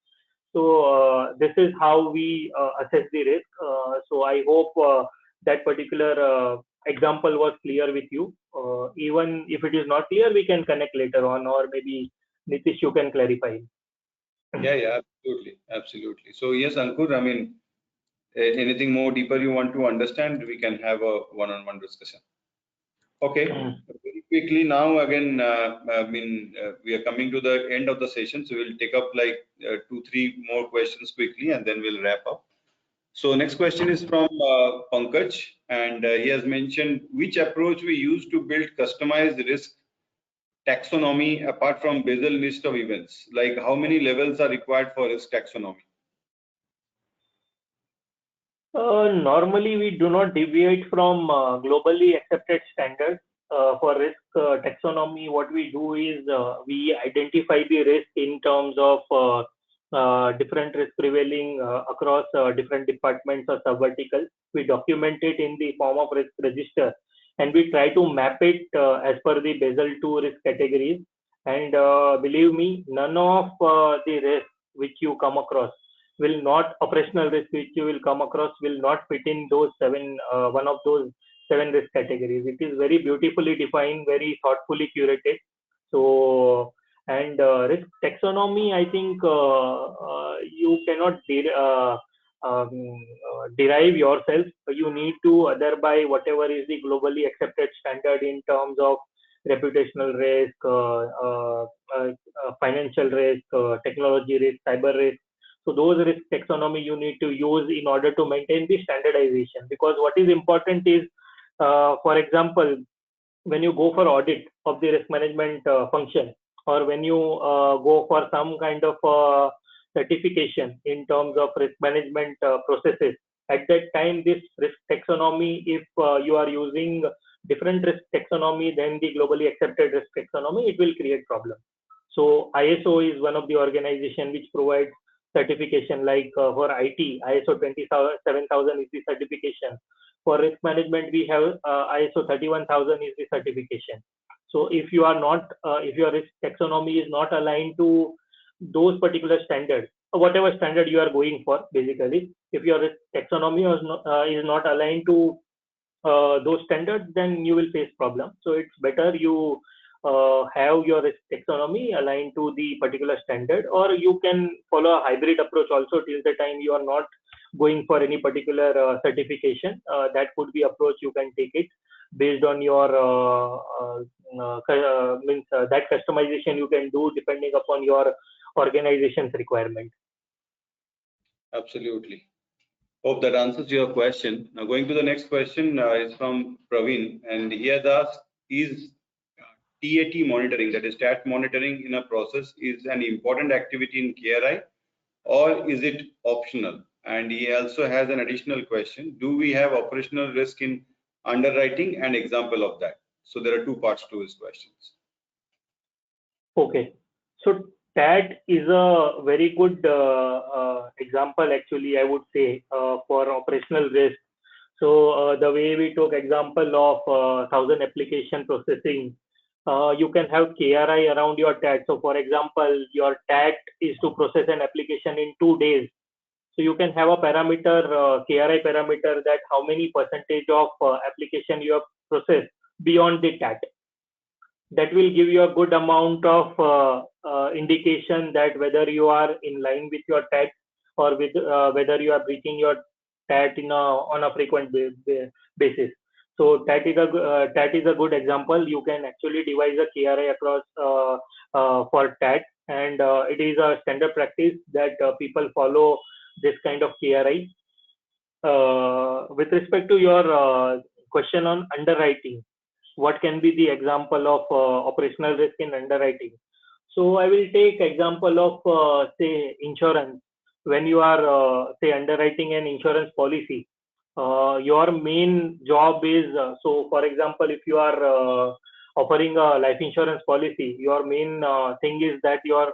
So this is how we assess the risk. So I hope that particular example was clear with you. Even if it is not clear, we can connect later on, or maybe Nitish, you can clarify. Yeah, absolutely. So yes, Ankur, I mean, anything more deeper you want to understand, we can have a one-on-one discussion. Okay, very quickly now again, we are coming to the end of the session, so we'll take up like 2-3 more questions quickly and then we'll wrap up. So next question is from Pankaj, and he has mentioned which approach we use to build customized risk taxonomy apart from Basel list of events, like how many levels are required for risk taxonomy? Normally, we do not deviate from globally accepted standards for risk taxonomy. What we do is we identify the risk in terms of different risk prevailing across different departments or subverticals. We document it in the form of risk register, and we try to map it as per the Basel II risk categories. And believe me, none of the risks which you come across will not operational risk which you will come across will not fit in those one of those seven risk categories. It is very beautifully defined, very thoughtfully curated. So, and risk taxonomy, I think you cannot derive yourself. You need to adhere by whatever is the globally accepted standard in terms of reputational risk, financial risk, technology risk, cyber risk. So those risk taxonomy you need to use in order to maintain the standardization. Because what is important is, for example, when you go for audit of the risk management function, or when you go for some kind of certification in terms of risk management processes, at that time this risk taxonomy, if you are using different risk taxonomy than the globally accepted risk taxonomy, it will create problems. So ISO is one of the organization which provides certification, like for IT, ISO 27000 is the certification. For risk management, we have ISO 31000 is the certification. So if you are not, if your risk taxonomy is not aligned to those particular standards, whatever standard you are going for, basically, if your risk taxonomy is not aligned to those standards, then you will face problems. So it's better you have your risk taxonomy aligned to the particular standard, or you can follow a hybrid approach also till the time you are not going for any particular certification. That could be approach you can take it based on your that customization you can do depending upon your organization's requirement. Absolutely. Hope that answers your question. Now going to the next question is from Praveen, and he has asked, is TAT monitoring, that is stat monitoring in a process, is an important activity in KRI, or is it optional? And he also has an additional question, do we have operational risk in underwriting, and example of that? So there are two parts to his questions. Okay. So that is a very good example, actually, I would say, for operational risk. So the way we took example of 1,000 application processing, you can have KRI around your TAT. So for example, your TAT is to process an application in 2 days. So you can have a parameter, KRI parameter, that how many percentage of application you have processed beyond the TAT. That will give you a good amount of indication that whether you are in line with your TAT, or with whether you are breaching your TAT on a frequent basis. So TAT is a good example. You can actually devise a KRI across for TAT, and it is a standard practice that people follow this kind of KRI. With respect to your question on underwriting, what can be the example of operational risk in underwriting? So I will take example of say insurance. When you are say underwriting an insurance policy, your main job is so for example, if you are offering a life insurance policy, your main thing is that your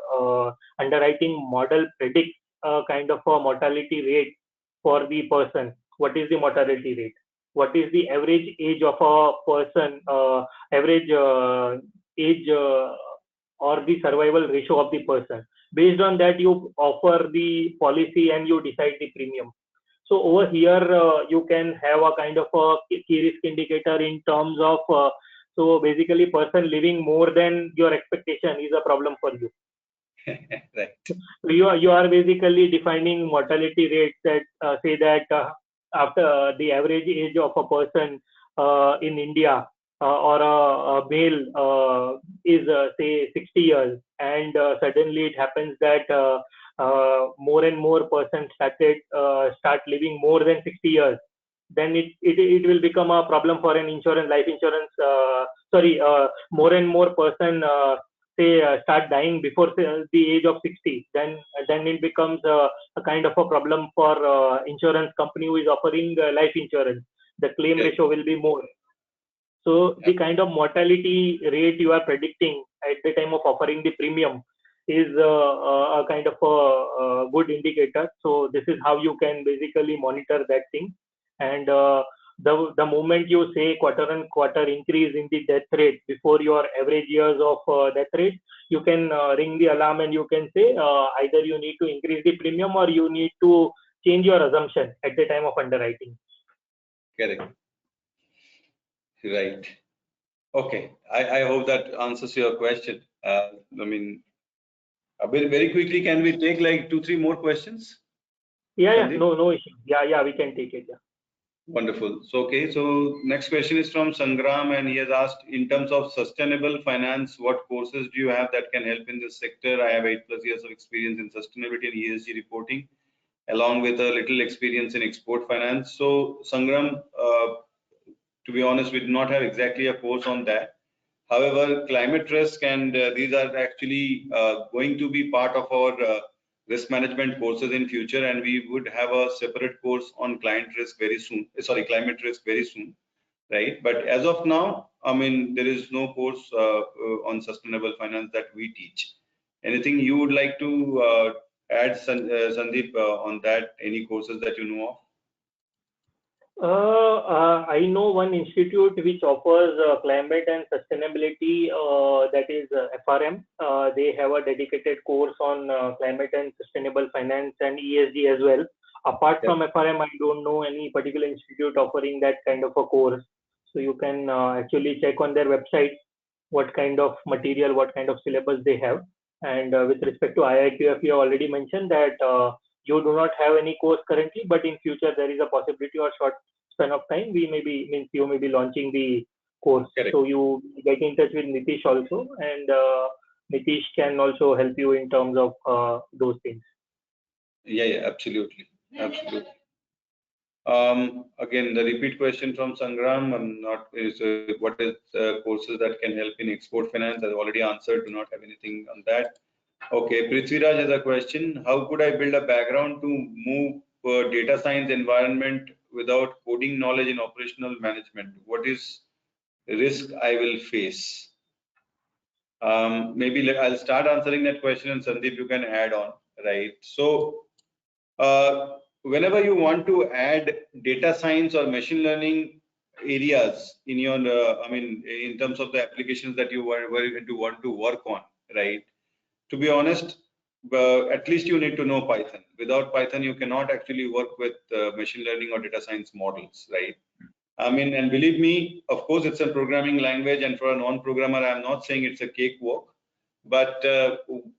underwriting model predicts a kind of a mortality rate for the person. What is the mortality rate? What is the average age of a person? Average age or the survival ratio of the person. Based on that, you offer the policy and you decide the premium. So over here, you can have a kind of a key risk indicator in terms of so basically, person living more than your expectation is a problem for you. Right. So you are basically defining mortality rates that say that after the average age of a person in India or a male is say 60 years, and suddenly it happens that more and more persons start living more than 60 years, then it will become a problem for an insurance, life insurance. Sorry, more and more person say start dying before the age of 60, then it becomes a kind of a problem for insurance company who is offering life insurance. The claim Yes. ratio will be more. So the kind of mortality rate you are predicting at the time of offering the premium is a kind of a good indicator. So this is how you can basically monitor that thing. And the moment you say quarter on quarter increase in the death rate before your average years of death rate, you can ring the alarm and you can say either you need to increase the premium or you need to change your assumption at the time of underwriting. Correct. Right. Okay. I hope that answers your question. I mean, very quickly, can we take like 2-3 more questions? Yeah, Sandeep? no issue. Yeah, we can take it. Yeah. Wonderful. So, okay. So next question is from Sangram, and he has asked, in terms of sustainable finance, what courses do you have that can help in this sector? I have 8+ years of experience in sustainability and ESG reporting, along with a little experience in export finance. So Sangram, to be honest, we do not have exactly a course on that. However, climate risk and these are actually going to be part of our risk management courses in future, and we would have a separate course on climate risk very soon, right? But as of now, I mean, there is no course on sustainable finance that we teach. Anything you would like to add, Sandeep, on that? Any courses that you know of? I know one institute which offers climate and sustainability, that is FRM. They have a dedicated course on climate and sustainable finance and ESG as well. Apart from FRM, I don't know any particular institute offering that kind of a course. So you can actually check on their website what kind of material, what kind of syllabus they have. And with respect to IIQF, you already mentioned that you do not have any course currently, but in future there is a possibility or short span of time you may be launching the course. Correct. So you get in touch with Nitish also, and Nitish can also help you in terms of those things. Yeah, absolutely. Again, the repeat question from Sangram, what is courses that can help in export finance? I've already answered, do not have anything on that. Okay, Prithviraj has a question. How could I build a background to move data science environment without coding knowledge in operational management? What is risk I will face? Maybe I'll start answering that question, and Sandeep, you can add on, right? So whenever you want to add data science or machine learning areas in your, in terms of the applications that you want to work on, right? To be honest, at least you need to know Python. Without Python, you cannot actually work with machine learning or data science models, right? And believe me, of course, it's a programming language, and for a non-programmer, I'm not saying it's a cakewalk. But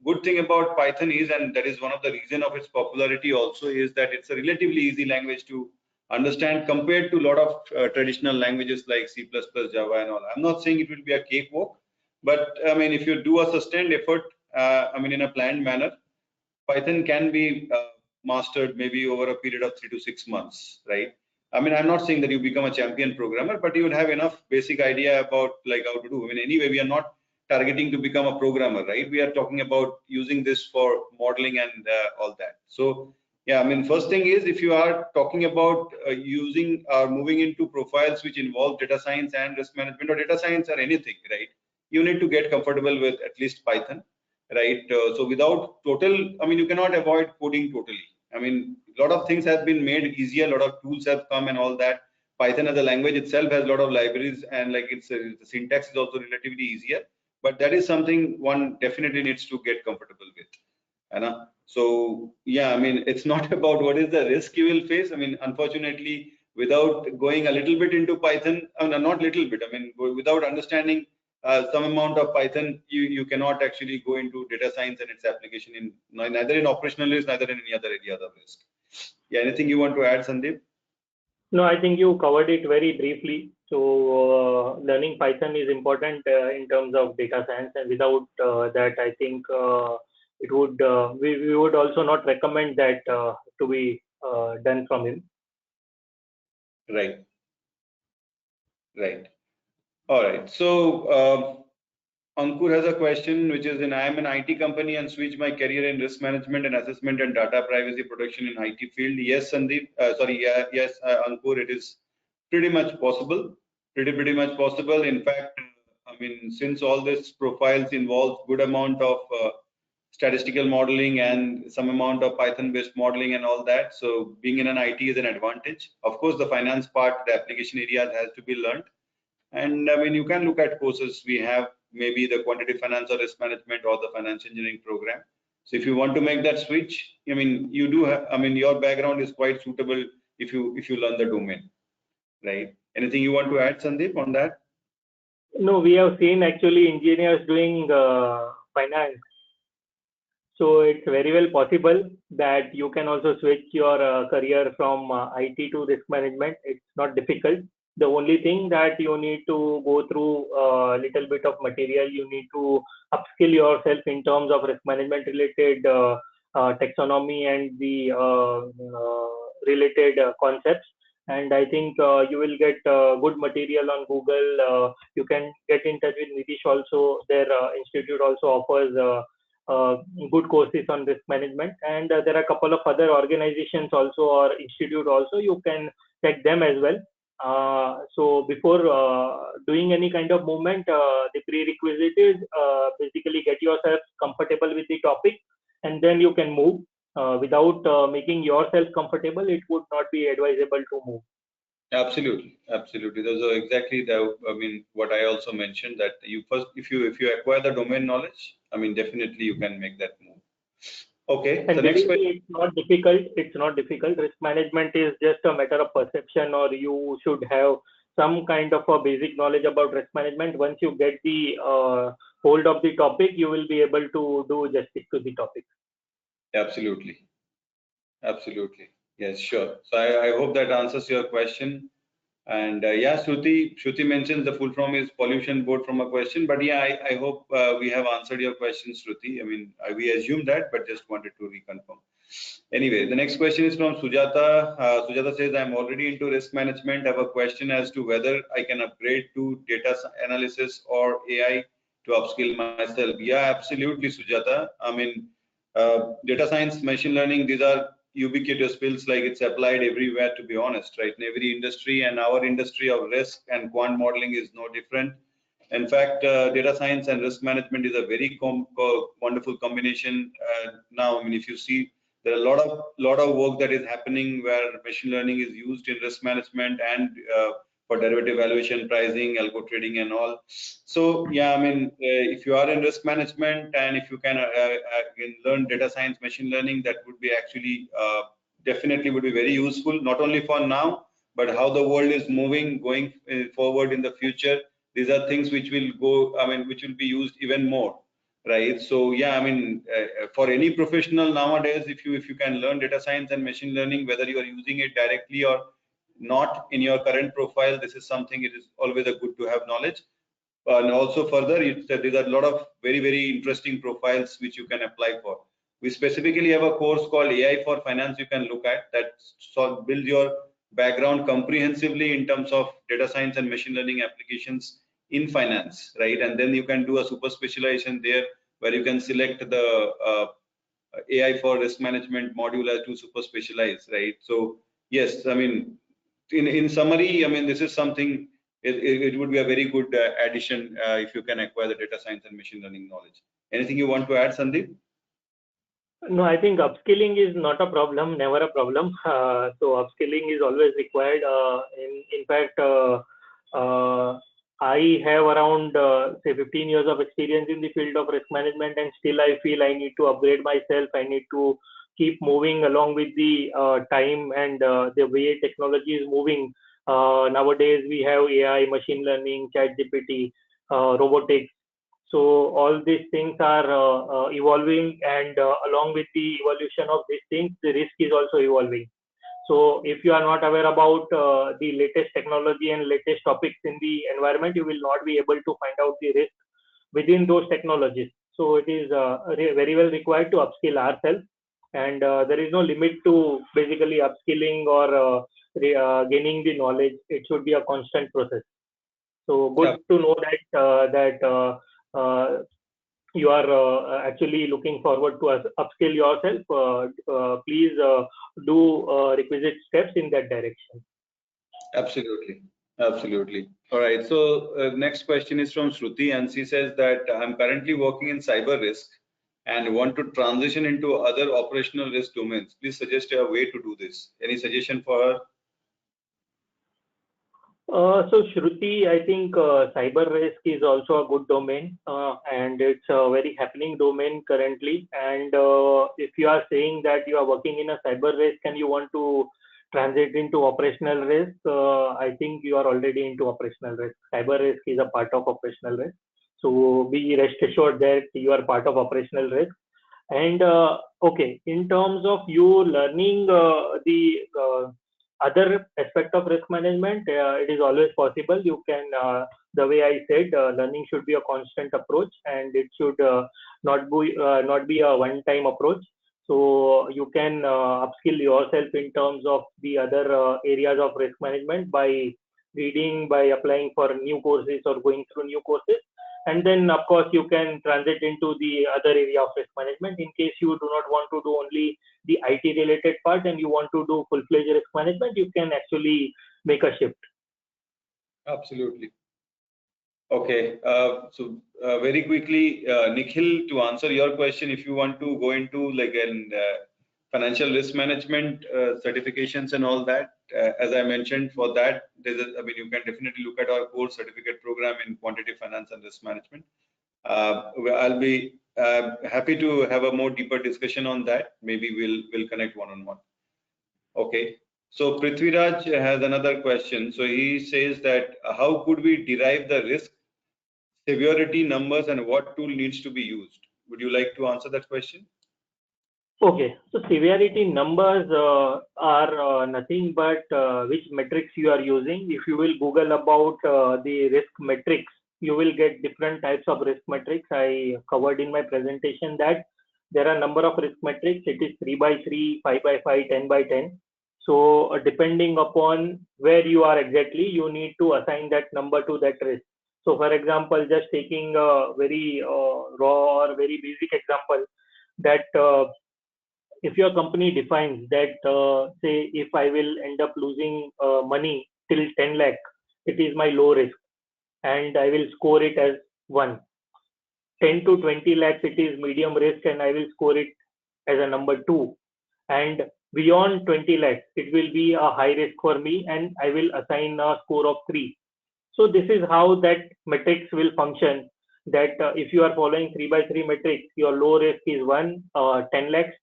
good thing about Python is, and that is one of the reason of its popularity also, is that it's a relatively easy language to understand compared to a lot of traditional languages like C++, Java, and all. I'm not saying it will be a cakewalk, but if you do a sustained effort, in a planned manner, Python can be mastered maybe over a period of 3 to 6 months, right? I'm not saying that you become a champion programmer, but you would have enough basic idea about like how to do. Anyway, we are not targeting to become a programmer, right? We are talking about using this for modeling and all that. So yeah, first thing is, if you are talking about using or moving into profiles which involve data science and risk management, or data science or anything, right? You need to get comfortable with at least Python, right? So without total, you cannot avoid coding totally. A lot of things have been made easier, a lot of tools have come and all that. Python as a language itself has a lot of libraries, and like the syntax is also relatively easier, but that is something one definitely needs to get comfortable with. So yeah, it's not about what is the risk you will face. Unfortunately, without going a little bit into Python, not little bit, without understanding some amount of Python, you cannot actually go into data science and its application in neither in operational risk, neither in any other area of risk. Yeah, anything you want to add, Sandeep? No, I think you covered it very briefly. So learning Python is important in terms of data science, and without that, I think it would we would also not recommend that to be done from him. Right. All right. So Ankur has a question, which is, I am an IT company and switch my career in risk management and assessment and data privacy protection in IT field. Yes, Sandeep. Yes, Ankur. It is pretty much possible. Pretty much possible. In fact, since all these profiles involve good amount of statistical modeling and some amount of Python-based modeling and all that, so being in an IT is an advantage. Of course, the finance part, the application areas has to be learned. And you can look at courses we have, maybe the quantitative finance or risk management or the finance engineering program. So if you want to make that switch, you do have, your background is quite suitable if you learn the domain, right? Anything you want to add, Sandeep, on that? No, we have seen actually engineers doing finance. So it's very well possible that you can also switch your career from IT to risk management. It's not difficult. The only thing that you need to go through a little bit of material, you need to upskill yourself in terms of risk management related taxonomy and the related concepts. And I think you will get good material on Google. You can get in touch with Nitish also. Their institute also offers good courses on risk management, and there are a couple of other organizations also or institute also. You can check them as well. So before doing any kind of movement, the prerequisite is basically get yourself comfortable with the topic, and then you can move. Without making yourself comfortable, it would not be advisable to move. Absolutely. Those are exactly what I also mentioned, that you first, if you acquire the domain knowledge, definitely you can make that move. Okay. And next question. It's not difficult. It's not difficult. Risk management is just a matter of perception, or you should have some kind of a basic knowledge about risk management. Once you get the hold of the topic, you will be able to do justice to the topic. Absolutely. Yes, sure. So I hope that answers your question. And yeah, Shruti mentions the full form is pollution board from a question, but yeah, I hope we have answered your question, Shruti. We assumed that, but just wanted to reconfirm. Anyway, the next question is from Sujata. Sujata says, I'm already into risk management. I have a question as to whether I can upgrade to data analysis or AI to upskill myself. Yeah, absolutely, Sujata. Data science, machine learning, these are ubiquitous fields, like it's applied everywhere, to be honest, right? In every industry, and our industry of risk and quant modeling is no different. In fact, data science and risk management is a very wonderful combination. Now, I mean, if you see, there are a lot of work that is happening where machine learning is used in risk management and for derivative valuation, pricing, algo trading, and all. So, yeah, I mean, if you are in risk management and if you can learn data science, machine learning, that would be actually definitely would be very useful, not only for now, but how the world is moving going forward in the future. These are things which will go, I mean, which will be used even more, right? So yeah, I mean, for any professional nowadays, if you can learn data science and machine learning, whether you are using it directly or not in your current profile, this is something it is always a good to have knowledge. And also further, there are a lot of very interesting profiles which you can apply for. We specifically have a course called AI for Finance you can look at that builds your background comprehensively in terms of data science and machine learning applications in finance, right? And then you can do a super specialization there where you can select the AI for risk management module as to super specialize, right? So yes, I mean, in summary, I mean, this is something, it would be a very good addition if you can acquire the data science and machine learning knowledge. Anything you want to add, Sandeep? No, I think upskilling is not a problem, never a problem. So upskilling is always required. In fact, I have around say 15 years of experience in the field of risk management, and still I feel I need to upgrade myself. I need to keep moving along with the time and the way technology is moving. Nowadays we have AI, machine learning, ChatGPT, robotics. So all these things are evolving, and along with the evolution of these things, the risk is also evolving. So if you are not aware about the latest technology and latest topics in the environment, you will not be able to find out the risk within those technologies. So it is very well required to upskill ourselves, and there is no limit to basically upskilling or gaining the knowledge. It should be a constant process. So good to know that you are actually looking forward to upskill yourself. Please do requisite steps in that direction. Absolutely. Absolutely. All right. So next question is from Shruti, and she says that I'm currently working in cyber risk and want to transition into other operational risk domains. Please suggest a way to do this. Any suggestion for her? So Shruti, I think cyber risk is also a good domain, and it's a very happening domain currently. And if you are saying that you are working in a cyber risk and you want to transit into operational risk, I think you are already into operational risk. Cyber risk is a part of operational risk. So be rest assured that you are part of operational risk. And okay, in terms of you learning the other aspect of risk management, it is always possible. You can, the way I said, learning should be a constant approach, and it should not be a one-time approach. So you can upskill yourself in terms of the other areas of risk management by reading, by applying for new courses or going through new courses. And then, of course, you can transit into the other area of risk management in case you do not want to do only the IT related part and you want to do full-fledged risk management. You can actually make a shift. Absolutely. Okay. So very quickly, Nikhil, to answer your question, if you want to go into like an financial risk management certifications and all that, as I mentioned, for that, I mean, you can definitely look at our core certificate program in quantitative finance and risk management. I'll be happy to have a more deeper discussion on that. Maybe we'll connect one-on-one. Okay. So Prithviraj has another question. So he says that how could we derive the risk severity numbers and what tool needs to be used? Would you like to answer that question? Okay, so severity numbers are nothing but which metrics you are using. If you will Google about the risk metrics, you will get different types of risk metrics. I covered in my presentation that there are a number of risk metrics. It is 3 by 3, 5 by 5, 10 by 10. So depending upon where you are exactly, you need to assign that number to that risk. So for example, just taking a very raw or very basic example, that if your company defines that, say, if I will end up losing money till 10 lakh, it is my low risk. and I will score it as 1. 10 to 20 lakhs, it is medium risk, and I will score it as a number 2. And beyond 20 lakhs, it will be a high risk for me, and I will assign a score of 3. So this is how that matrix will function. That if you are following 3 by 3 matrix, your low risk is 1, 10 lakhs,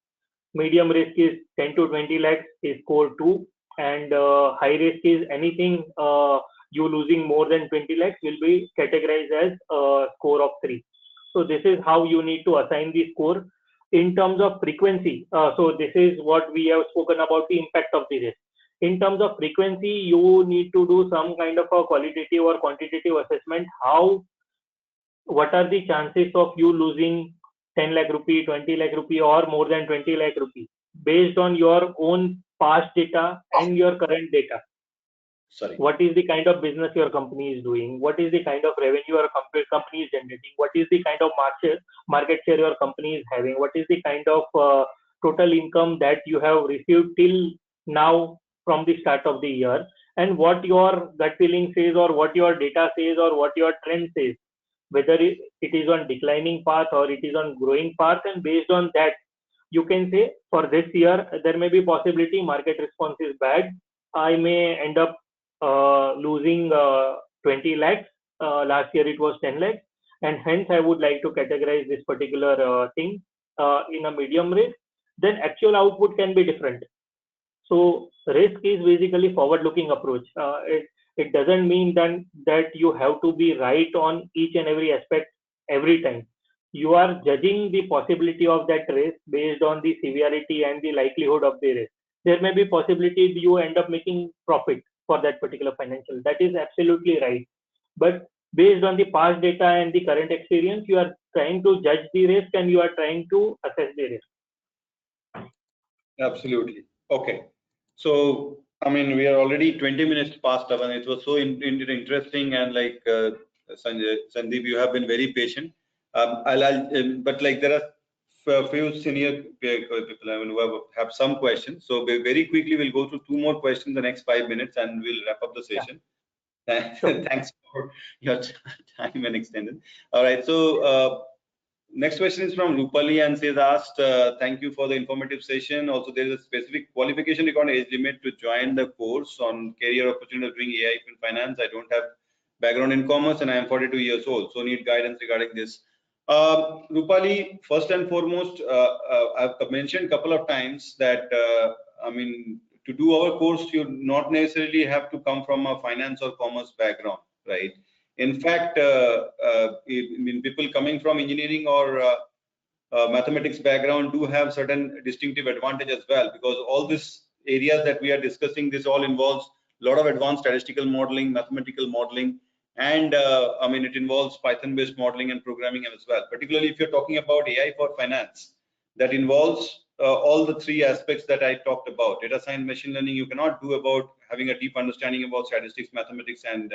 medium risk is 10 to 20 lakhs is score 2, and high risk is anything you losing more than 20 lakhs will be categorized as score of 3. So this is how you need to assign the score in terms of frequency. So this is what we have spoken about, the impact of the risk. In terms of frequency, you need to do some kind of a qualitative or quantitative assessment. What are the chances of you losing 10 lakh rupee, 20 lakh rupee, or more than 20 lakh rupee based on your own past data and your current data? Sorry. What is the kind of business your company is doing? What is the kind of revenue your company is generating? What is the kind of market share your company is having? What is the kind of total income that you have received till now from the start of the year? And what your gut feeling says, or what your data says, or what your trend says, whether it is on declining path or it is on growing path, and based on that you can say for this year there may be possibility market response is bad, I may end up losing 20 lakhs. Last year it was 10 lakhs, and hence I would like to categorize this particular thing in a medium risk. Then actual output can be different. So risk is basically forward-looking approach. It doesn't mean that you have to be right on each and every aspect every time. You are judging the possibility of that risk based on the severity and the likelihood of the risk. There may be possibility you end up making profit for that particular financial. That is absolutely right. But based on the past data and the current experience, you are trying to judge the risk and you are trying to assess the risk. Absolutely. Okay. So, I mean, we are already 20 minutes past, and it was so interesting, and like Sandeep, you have been very patient. But like there are a few senior people, I mean, who have some questions. So very quickly, we'll go through 2 more questions in the next 5 minutes, and we'll wrap up the session. Yeah. Sure. Thanks for your time and extended. All right. So. Next question is from Rupali and says, thank you for the informative session. Also, there is a specific qualification requirement age limit to join the course on career opportunity of doing AI in finance. I don't have background in commerce and I am 42 years old, so need guidance regarding this. Rupali, first and foremost, I've mentioned a couple of times that, I mean, to do our course, you not necessarily have to come from a finance or commerce background, right? In fact, I mean, people coming from engineering or mathematics background do have certain distinctive advantage as well, because all these areas that we are discussing, this all involves a lot of advanced statistical modeling, mathematical modeling, and I mean, it involves Python-based modeling and programming as well. Particularly if you're talking about AI for finance, that involves all the 3 aspects that I talked about. Data science, machine learning, you cannot do about having a deep understanding about statistics, mathematics, and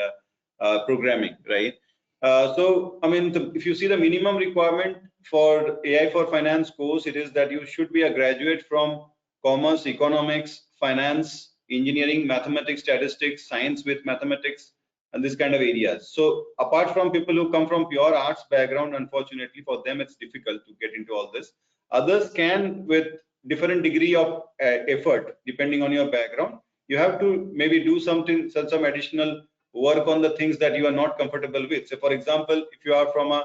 programming, right? So, I mean, if you see the minimum requirement for AI for finance course, it is that you should be a graduate from commerce, economics, finance, engineering, mathematics, statistics, science with mathematics, and this kind of areas. So, apart from people who come from pure arts background, unfortunately for them, it's difficult to get into all this. Others can, with different degree of effort, depending on your background. You have to maybe do something, some additional work on the things that you are not comfortable with. So for example, if you are from a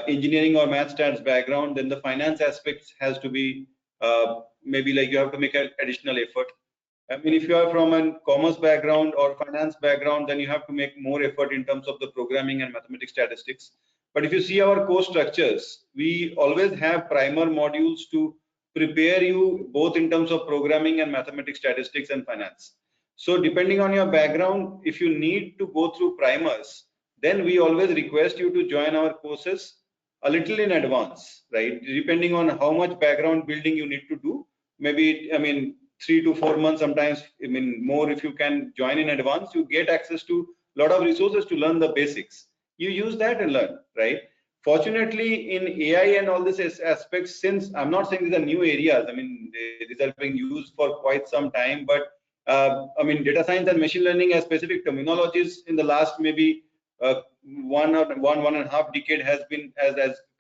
engineering or math stats background, then the finance aspects has to be maybe like you have to make an additional effort. I mean, if you are from a commerce background or finance background, then you have to make more effort in terms of the programming and mathematics statistics. But if you see our course structures, we always have primer modules to prepare you both in terms of programming and mathematics, statistics, and finance. So depending on your background, if you need to go through primers, then we always request you to join our courses a little in advance, right? Depending on how much background building you need to do, maybe, I mean, 3 to 4 months, sometimes, I mean, more. If you can join in advance, you get access to a lot of resources to learn the basics. You use that and learn, right? Fortunately, in AI and all these aspects, since I'm not saying these are new areas, I mean, these are being used for quite some time, but I mean, data science and machine learning as specific terminologies in the last maybe one and a half decade has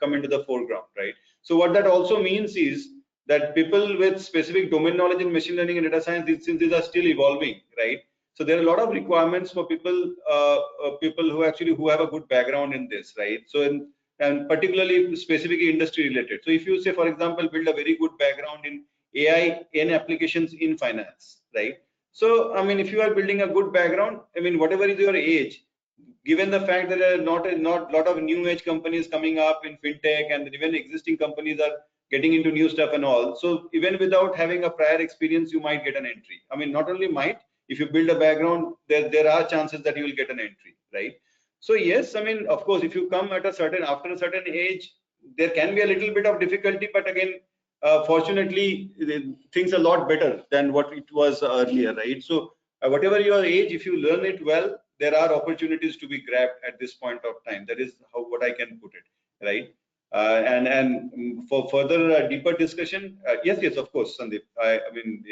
come into the foreground, right? So what that also means is that people with specific domain knowledge in machine learning and data science, since these are still evolving, right? So there are a lot of requirements for people who have a good background in this, right? So and particularly specifically industry related. So if you say, for example, build a very good background in AI and applications in finance, right? So I mean, if you are building a good background, I mean, whatever is your age, given the fact that there are not a lot of new age companies coming up in fintech, and even existing companies are getting into new stuff and all. So even without having a prior experience, you might get an entry. I mean, not only might, if you build a background, there are chances that you will get an entry, right? So yes, I mean, of course, if you come at after a certain age, there can be a little bit of difficulty, but again, fortunately, things are a lot better than what it was earlier, right? So whatever your age, if you learn it well, there are opportunities to be grabbed at this point of time. That is what I can put it, right? And for further deeper discussion, yes, of course, Sandeep. I mean,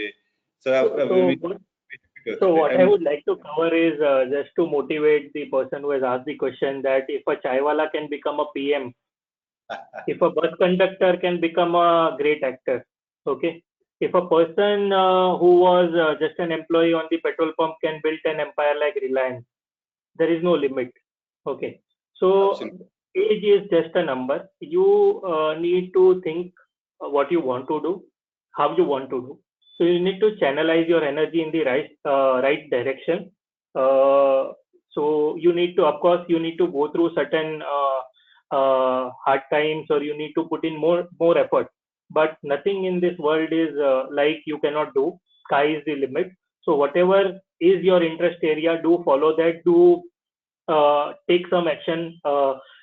so what I would like to cover is just to motivate the person who has asked the question, that if a chaiwala can become a PM, if a bus conductor can become a great actor, okay. If a person who was just an employee on the petrol pump can build an empire like Reliance, there is no limit, okay. So Absolutely. age is just a number. You need to think what you want to do, how you want to do. So you need to channelize your energy in the right direction. So you need to, of course, you need to go through certain hard times, or you need to put in more effort. But nothing in this world is like you cannot do. Sky is the limit. So whatever is your interest area, do follow that. Do take some action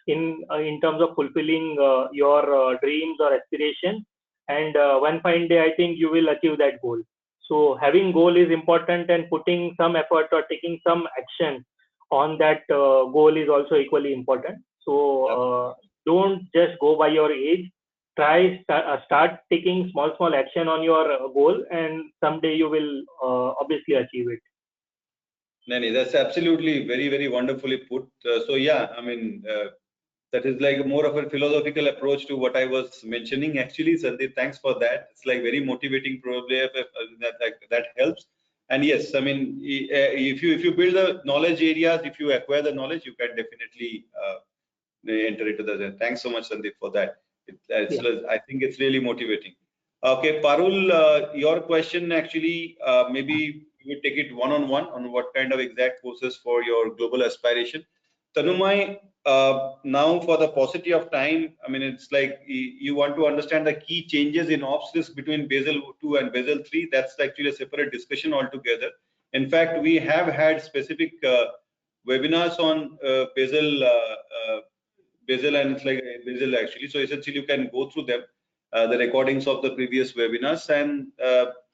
in terms of fulfilling your dreams or aspirations, and one fine day I think you will achieve that goal. So having goal is important, and putting some effort or taking some action on that goal is also equally important. So don't just go by your age. Start taking small action on your goal, and someday you will obviously achieve it. No, that's absolutely very wonderfully put. So yeah, I mean, that is like more of a philosophical approach to what I was mentioning. Actually, Sandeep, thanks for that. It's like very motivating, probably that helps. And yes, I mean, if you build the knowledge areas, if you acquire the knowledge, you can definitely enter into the. Thanks so much, Sandeep, for that. I think it's really motivating. Okay, Parul, your question actually, maybe we take it one-on-one on what kind of exact courses for your global aspiration. Tanumai, now for the paucity of time, I mean, it's like you want to understand the key changes in ops risk between Basel 2 and Basel 3. That's actually a separate discussion altogether. In fact, we have had specific webinars on Basel, and it's like Basel actually. So essentially, you can go through them, the recordings of the previous webinars, and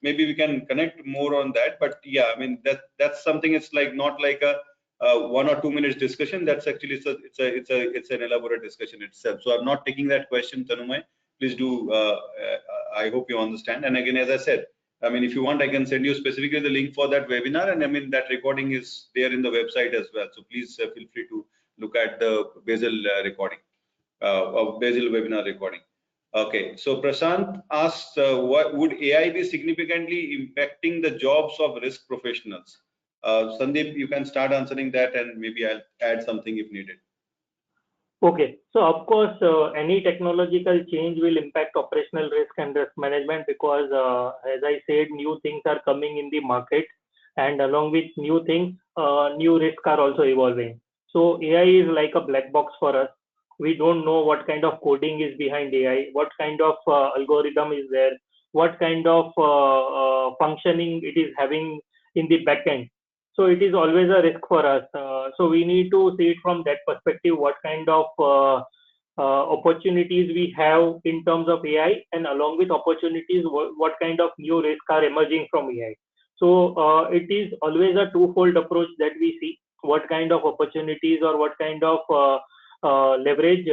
maybe we can connect more on that. But yeah, I mean that's something. It's like not like a 1 or 2 minutes discussion. That's actually it's an elaborate discussion itself. So I'm not taking that question, Tanumai. Please do. I hope you understand. And again, as I said, I mean, if you want, I can send you specifically the link for that webinar, and I mean that recording is there in the website as well. So please feel free to look at the Basel recording, of Basel webinar recording. Okay, so Prashant asks, what would AI be significantly impacting the jobs of risk professionals? Sandeep, you can start answering that, and maybe I'll add something if needed. Okay, so of course, any technological change will impact operational risk and risk management, because, as I said, new things are coming in the market, and along with new things, new risks are also evolving. So AI is like a black box for us. We don't know what kind of coding is behind AI, what kind of algorithm is there, what kind of functioning it is having in the backend. So it is always a risk for us. So we need to see it from that perspective, what kind of opportunities we have in terms of AI, and along with opportunities, what kind of new risks are emerging from AI. So it is always a twofold approach that we see, what kind of opportunities or what kind of leverage,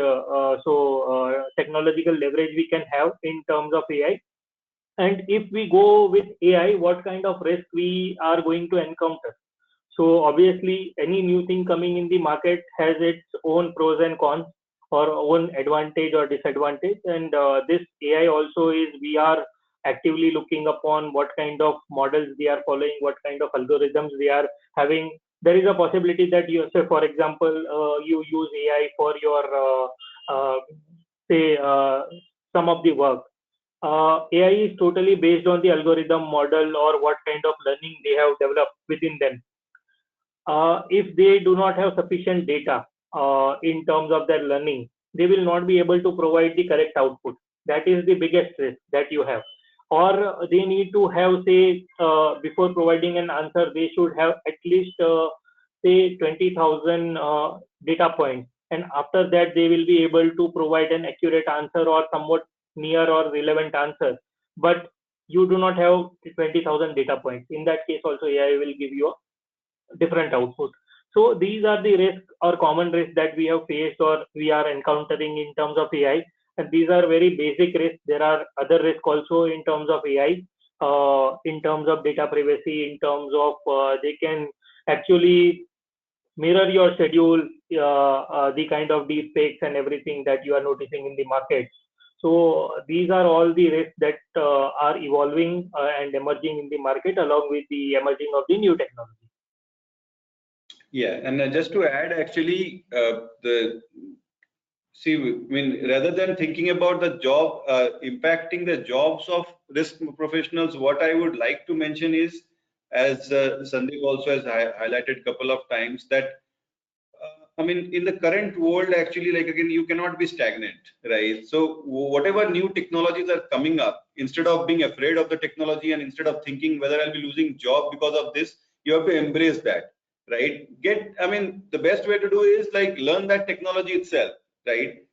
technological leverage we can have in terms of AI. And if we go with AI, what kind of risk we are going to encounter. So obviously, any new thing coming in the market has its own pros and cons, or own advantage or disadvantage. And this AI also is, we are actively looking upon what kind of models they are following, what kind of algorithms they are having. There is a possibility that you say, for example, you use AI for your say some of the work. AI is totally based on the algorithm model or what kind of learning they have developed within them. If they do not have sufficient data in terms of their learning, they will not be able to provide the correct output. That is the biggest risk that you have. Or they need to have, say, before providing an answer, they should have at least, say, 20,000 data points. And after that, they will be able to provide an accurate answer or somewhat near or relevant answer. But you do not have 20,000 data points. In that case, also AI will give you a different output. So these are the risks or common risks that we have faced or we are encountering in terms of AI. And these are very basic risks. There are other risks also in terms of AI, in terms of data privacy, in terms of they can actually mirror your schedule, the kind of deep fakes and everything that you are noticing in the market. So these are all the risks that are evolving and emerging in the market along with the emerging of the new technology. Yeah, and just to add, actually, rather than thinking about the job impacting the jobs of risk professionals, what I would like to mention is, as Sandeep also has highlighted a couple of times, that in the current world, actually, like again, you cannot be stagnant, right? So whatever new technologies are coming up, instead of being afraid of the technology and instead of thinking whether I'll be losing job because of this, you have to embrace that, right? The best way to do is like learn that technology itself, right?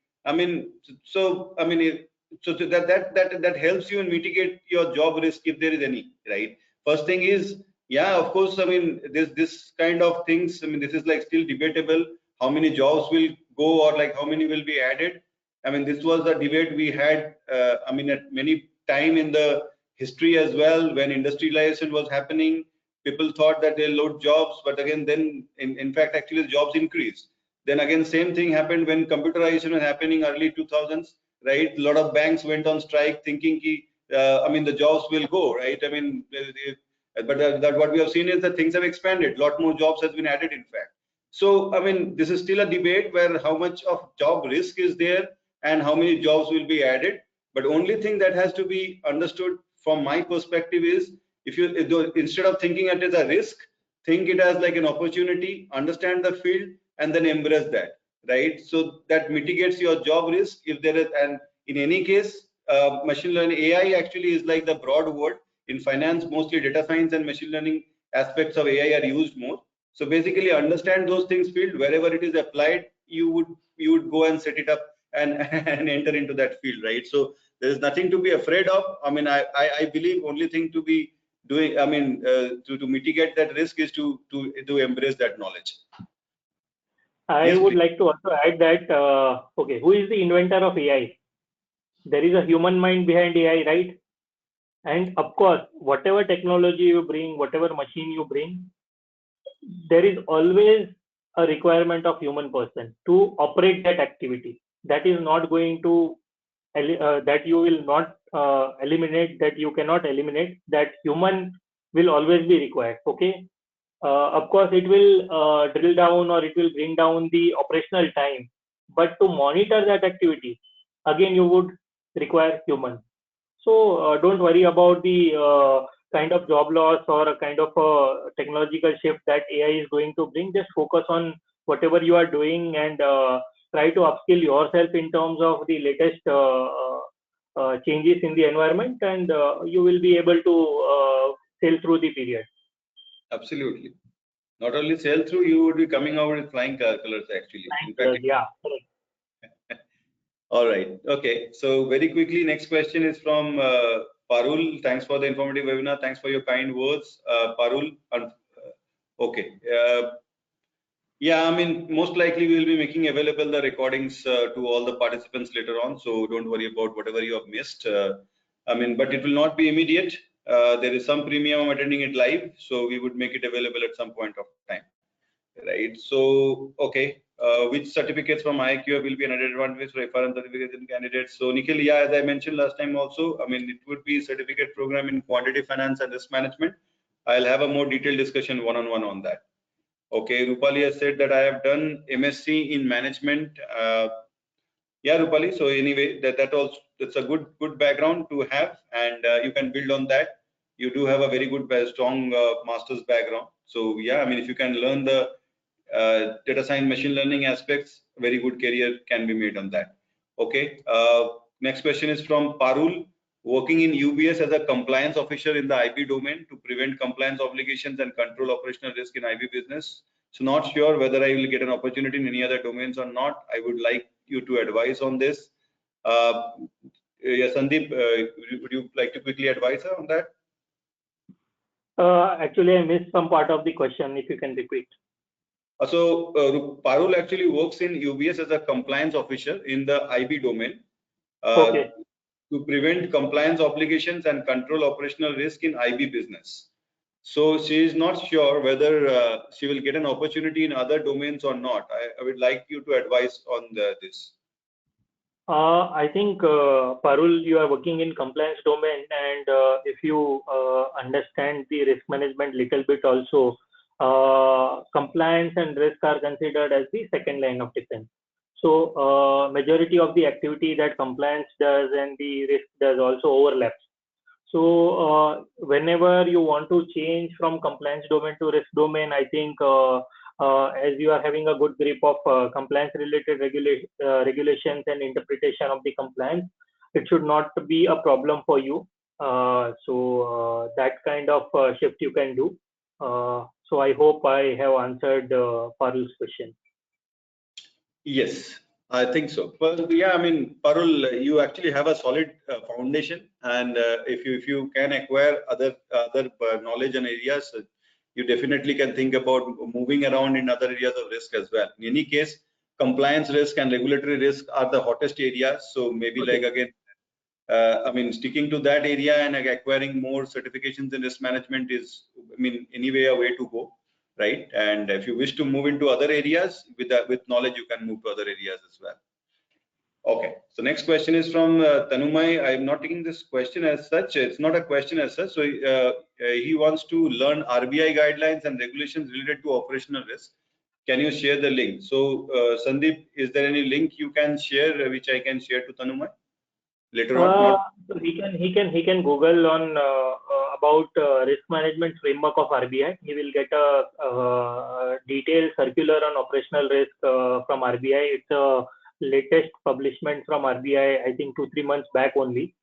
So that helps you and mitigate your job risk if there is any, right? First thing is, yeah, of course, this kind of things, this is like still debatable. How many jobs will go, or like how many will be added? This was the debate we had, at many time in the history as well. When industrialization was happening, people thought that they'll load jobs, but again, then in fact, actually the jobs increased. Then again, same thing happened when computerization was happening early 2000s, right? A lot of banks went on strike thinking the jobs will go, right? But that what we have seen is that things have expanded. A lot more jobs has been added, in fact. So, this is still a debate where how much of job risk is there and how many jobs will be added. But only thing that has to be understood from my perspective is, instead of thinking it as a risk, think it as like an opportunity, understand the field, and then embrace that, right? So that mitigates your job risk if there is. And in any case, machine learning, AI actually is like the broad word. In finance, mostly data science and machine learning aspects of AI are used more. So basically, understand those things field, wherever it is applied, you would go and set it up and and enter into that field, right? So there is nothing to be afraid of. I believe only thing to be doing, to mitigate that risk is to embrace that knowledge. I would like to also add that, okay, who is the inventor of AI? There is a human mind behind AI, right? And of course, whatever technology you bring, whatever machine you bring, there is always a requirement of human person to operate that activity. That is not going to, that you will not eliminate, that you cannot eliminate, that human will always be required, okay? Of course, it will drill down or it will bring down the operational time. But to monitor that activity, again, you would require human. So don't worry about the kind of job loss or a kind of technological shift that AI is going to bring. Just focus on whatever you are doing and try to upskill yourself in terms of the latest changes in the environment, and you will be able to sail through the period. Absolutely. Not only sail through, you would be coming out with flying colors, actually. In fact, yeah. All right. Okay. So very quickly, next question is from Parul. Thanks for the informative webinar. Thanks for your kind words, Parul. Okay. Yeah, most likely we will be making available the recordings to all the participants later on. So don't worry about whatever you have missed. But it will not be immediate. There is some premium I'm attending it live, so we would make it available at some point of time, right? So, okay, which certificates from IIQF will be an added advantage for FRM certification candidates? So, Nikhil, yeah, as I mentioned last time also, I mean, it would be certificate program in quantity finance and risk management. I'll have a more detailed discussion one-on-one on that. Okay, Rupali has said that I have done MSc in management. Yeah, Rupali. So anyway, that's a good background to have, and you can build on that. You do have a very good, strong master's background. So yeah, I mean, if you can learn the data science, machine learning aspects, very good career can be made on that. Okay. Next question is from Parul. Working in UBS as a compliance officer in the IB domain to prevent compliance obligations and control operational risk in IB business. So not sure whether I will get an opportunity in any other domains or not. I would like you to advise on this. Yeah, Sandeep, would you like to quickly advise her on that? Actually, I missed some part of the question. If you can repeat. So Parul actually works in UBS as a compliance officer in the IB domain. Okay. To prevent compliance obligations and control operational risk in IB business. So she is not sure whether she will get an opportunity in other domains or not. I would like you to advise on this. I think, Parul, you are working in compliance domain, and if you understand the risk management little bit also, compliance and risk are considered as the second line of defense. So majority of the activity that compliance does and the risk does also overlaps. So whenever you want to change from compliance domain to risk domain, I think as you are having a good grip of compliance related regulations and interpretation of the compliance, it should not be a problem for you. So that kind of shift you can do. So I hope I have answered Parul's question. Yes, I think so. Well, yeah, I mean, Parul, you actually have a solid foundation, and if you can acquire other knowledge and areas, you definitely can think about moving around in other areas of risk as well. In any case, compliance risk and regulatory risk are the hottest areas. So maybe like again, I mean, sticking to that area and acquiring more certifications in risk management is, I mean, anyway a way to go, right? And if you wish to move into other areas with knowledge, you can move to other areas as well. Okay, so next question is from Tanumai. I'm not taking this question as such. It's not a question as such. So he wants to learn RBI guidelines and regulations related to operational risk. Can you share the link? So Sandeep, is there any link you can share which I can share to Tanumai later on? So he can Google on about risk management framework of RBI. He will get a detailed circular on operational risk from RBI. It's a latest publishment from RBI, I think 2-3 months back only.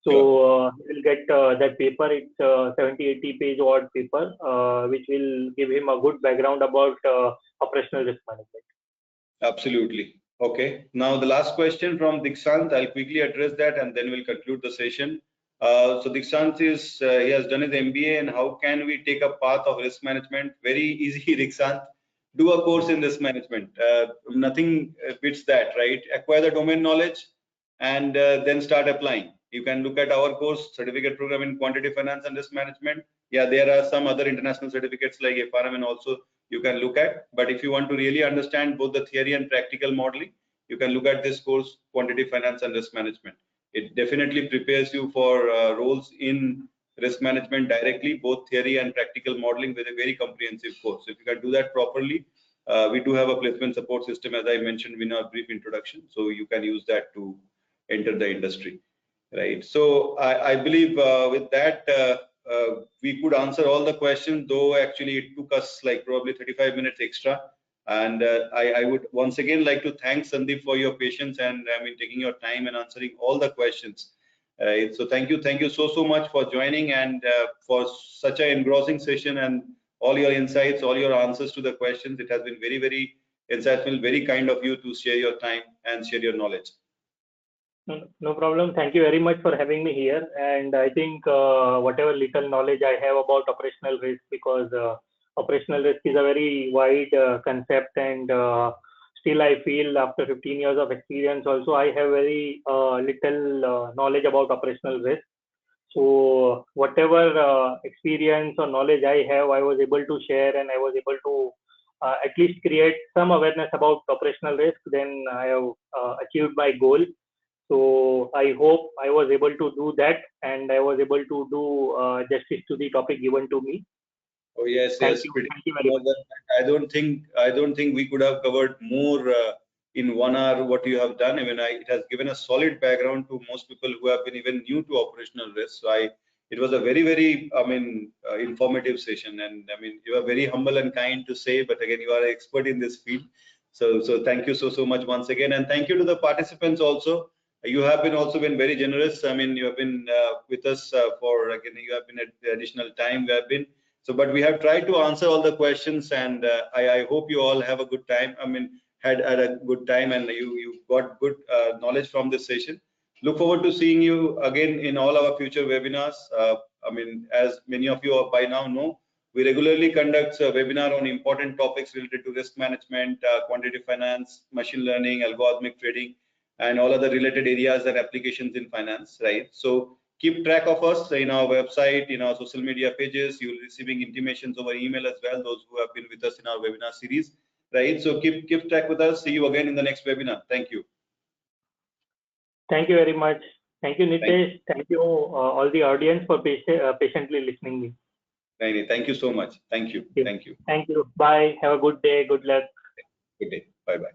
So he will get that paper. It's a 70-80 page odd paper, which will give him a good background about operational risk management. Absolutely. Okay. Now the last question from Dikshant. I'll quickly address that and then we'll conclude the session. So Dikshant is he has done his MBA, and how can we take a path of risk management? Very easy, Dikshant. Do a course in risk management. Nothing beats that, right? Acquire the domain knowledge and then start applying. You can look at our course, certificate program in quantitative finance and risk management. Yeah, there are some other international certificates like FRM and also you can look at. But if you want to really understand both the theory and practical modeling, you can look at this course, quantitative finance and risk management. It definitely prepares you for roles in risk management directly, both theory and practical modeling with a very comprehensive course. So if you can do that properly, we do have a placement support system, as I mentioned in our brief introduction. So you can use that to enter the industry, right? So I believe with that, we could answer all the questions, though actually it took us like probably 35 minutes extra. And I would once again like to thank Sandeep for your patience and I mean taking your time and answering all the questions. So thank you so much for joining and for such an engrossing session and all your insights, all your answers to the questions. It has been very insightful, very kind of you to share your time and share your knowledge. No problem. Thank you very much for having me here. And I think whatever little knowledge I have about operational risk, because operational risk is a very wide concept, and still I feel after 15 years of experience also I have very little knowledge about operational risk. So whatever experience or knowledge I have, I was able to share, and I was able to at least create some awareness about operational risk. Then I have achieved my goal. So I hope I was able to do that, and I was able to do justice to the topic given to me. Oh yes, Thank yes, you. pretty Thank you much very more much. than that. I don't think we could have covered more in 1 hour what you have done. It has given a solid background to most people who have been even new to operational risk. So it was a very, informative session, and you are very humble and kind to say, but again, you are an expert in this field. So thank you so much once again, and thank you to the participants also. You have been also been very generous. You have been with us for again. You have been at the additional time. We have been. So, but we have tried to answer all the questions, and I hope you all have a good time. Had a good time, and you got good knowledge from this session. Look forward to seeing you again in all our future webinars. As many of you by now know, we regularly conduct a webinar on important topics related to risk management, quantitative finance, machine learning, algorithmic trading, and all other related areas and applications in finance. Right. So keep track of us in our website, in our social media pages. You'll be receiving intimations over email as well, those who have been with us in our webinar series, right? So keep track with us. See you again in the next webinar. Thank you. Thank you very much. Thank you, Thank Nitesh. Thank you, all the audience, for patiently listening me. you. Thank you so much. Thank you. Okay. Thank you. Thank you. Bye. Have a good day. Good luck. Good day. Bye bye.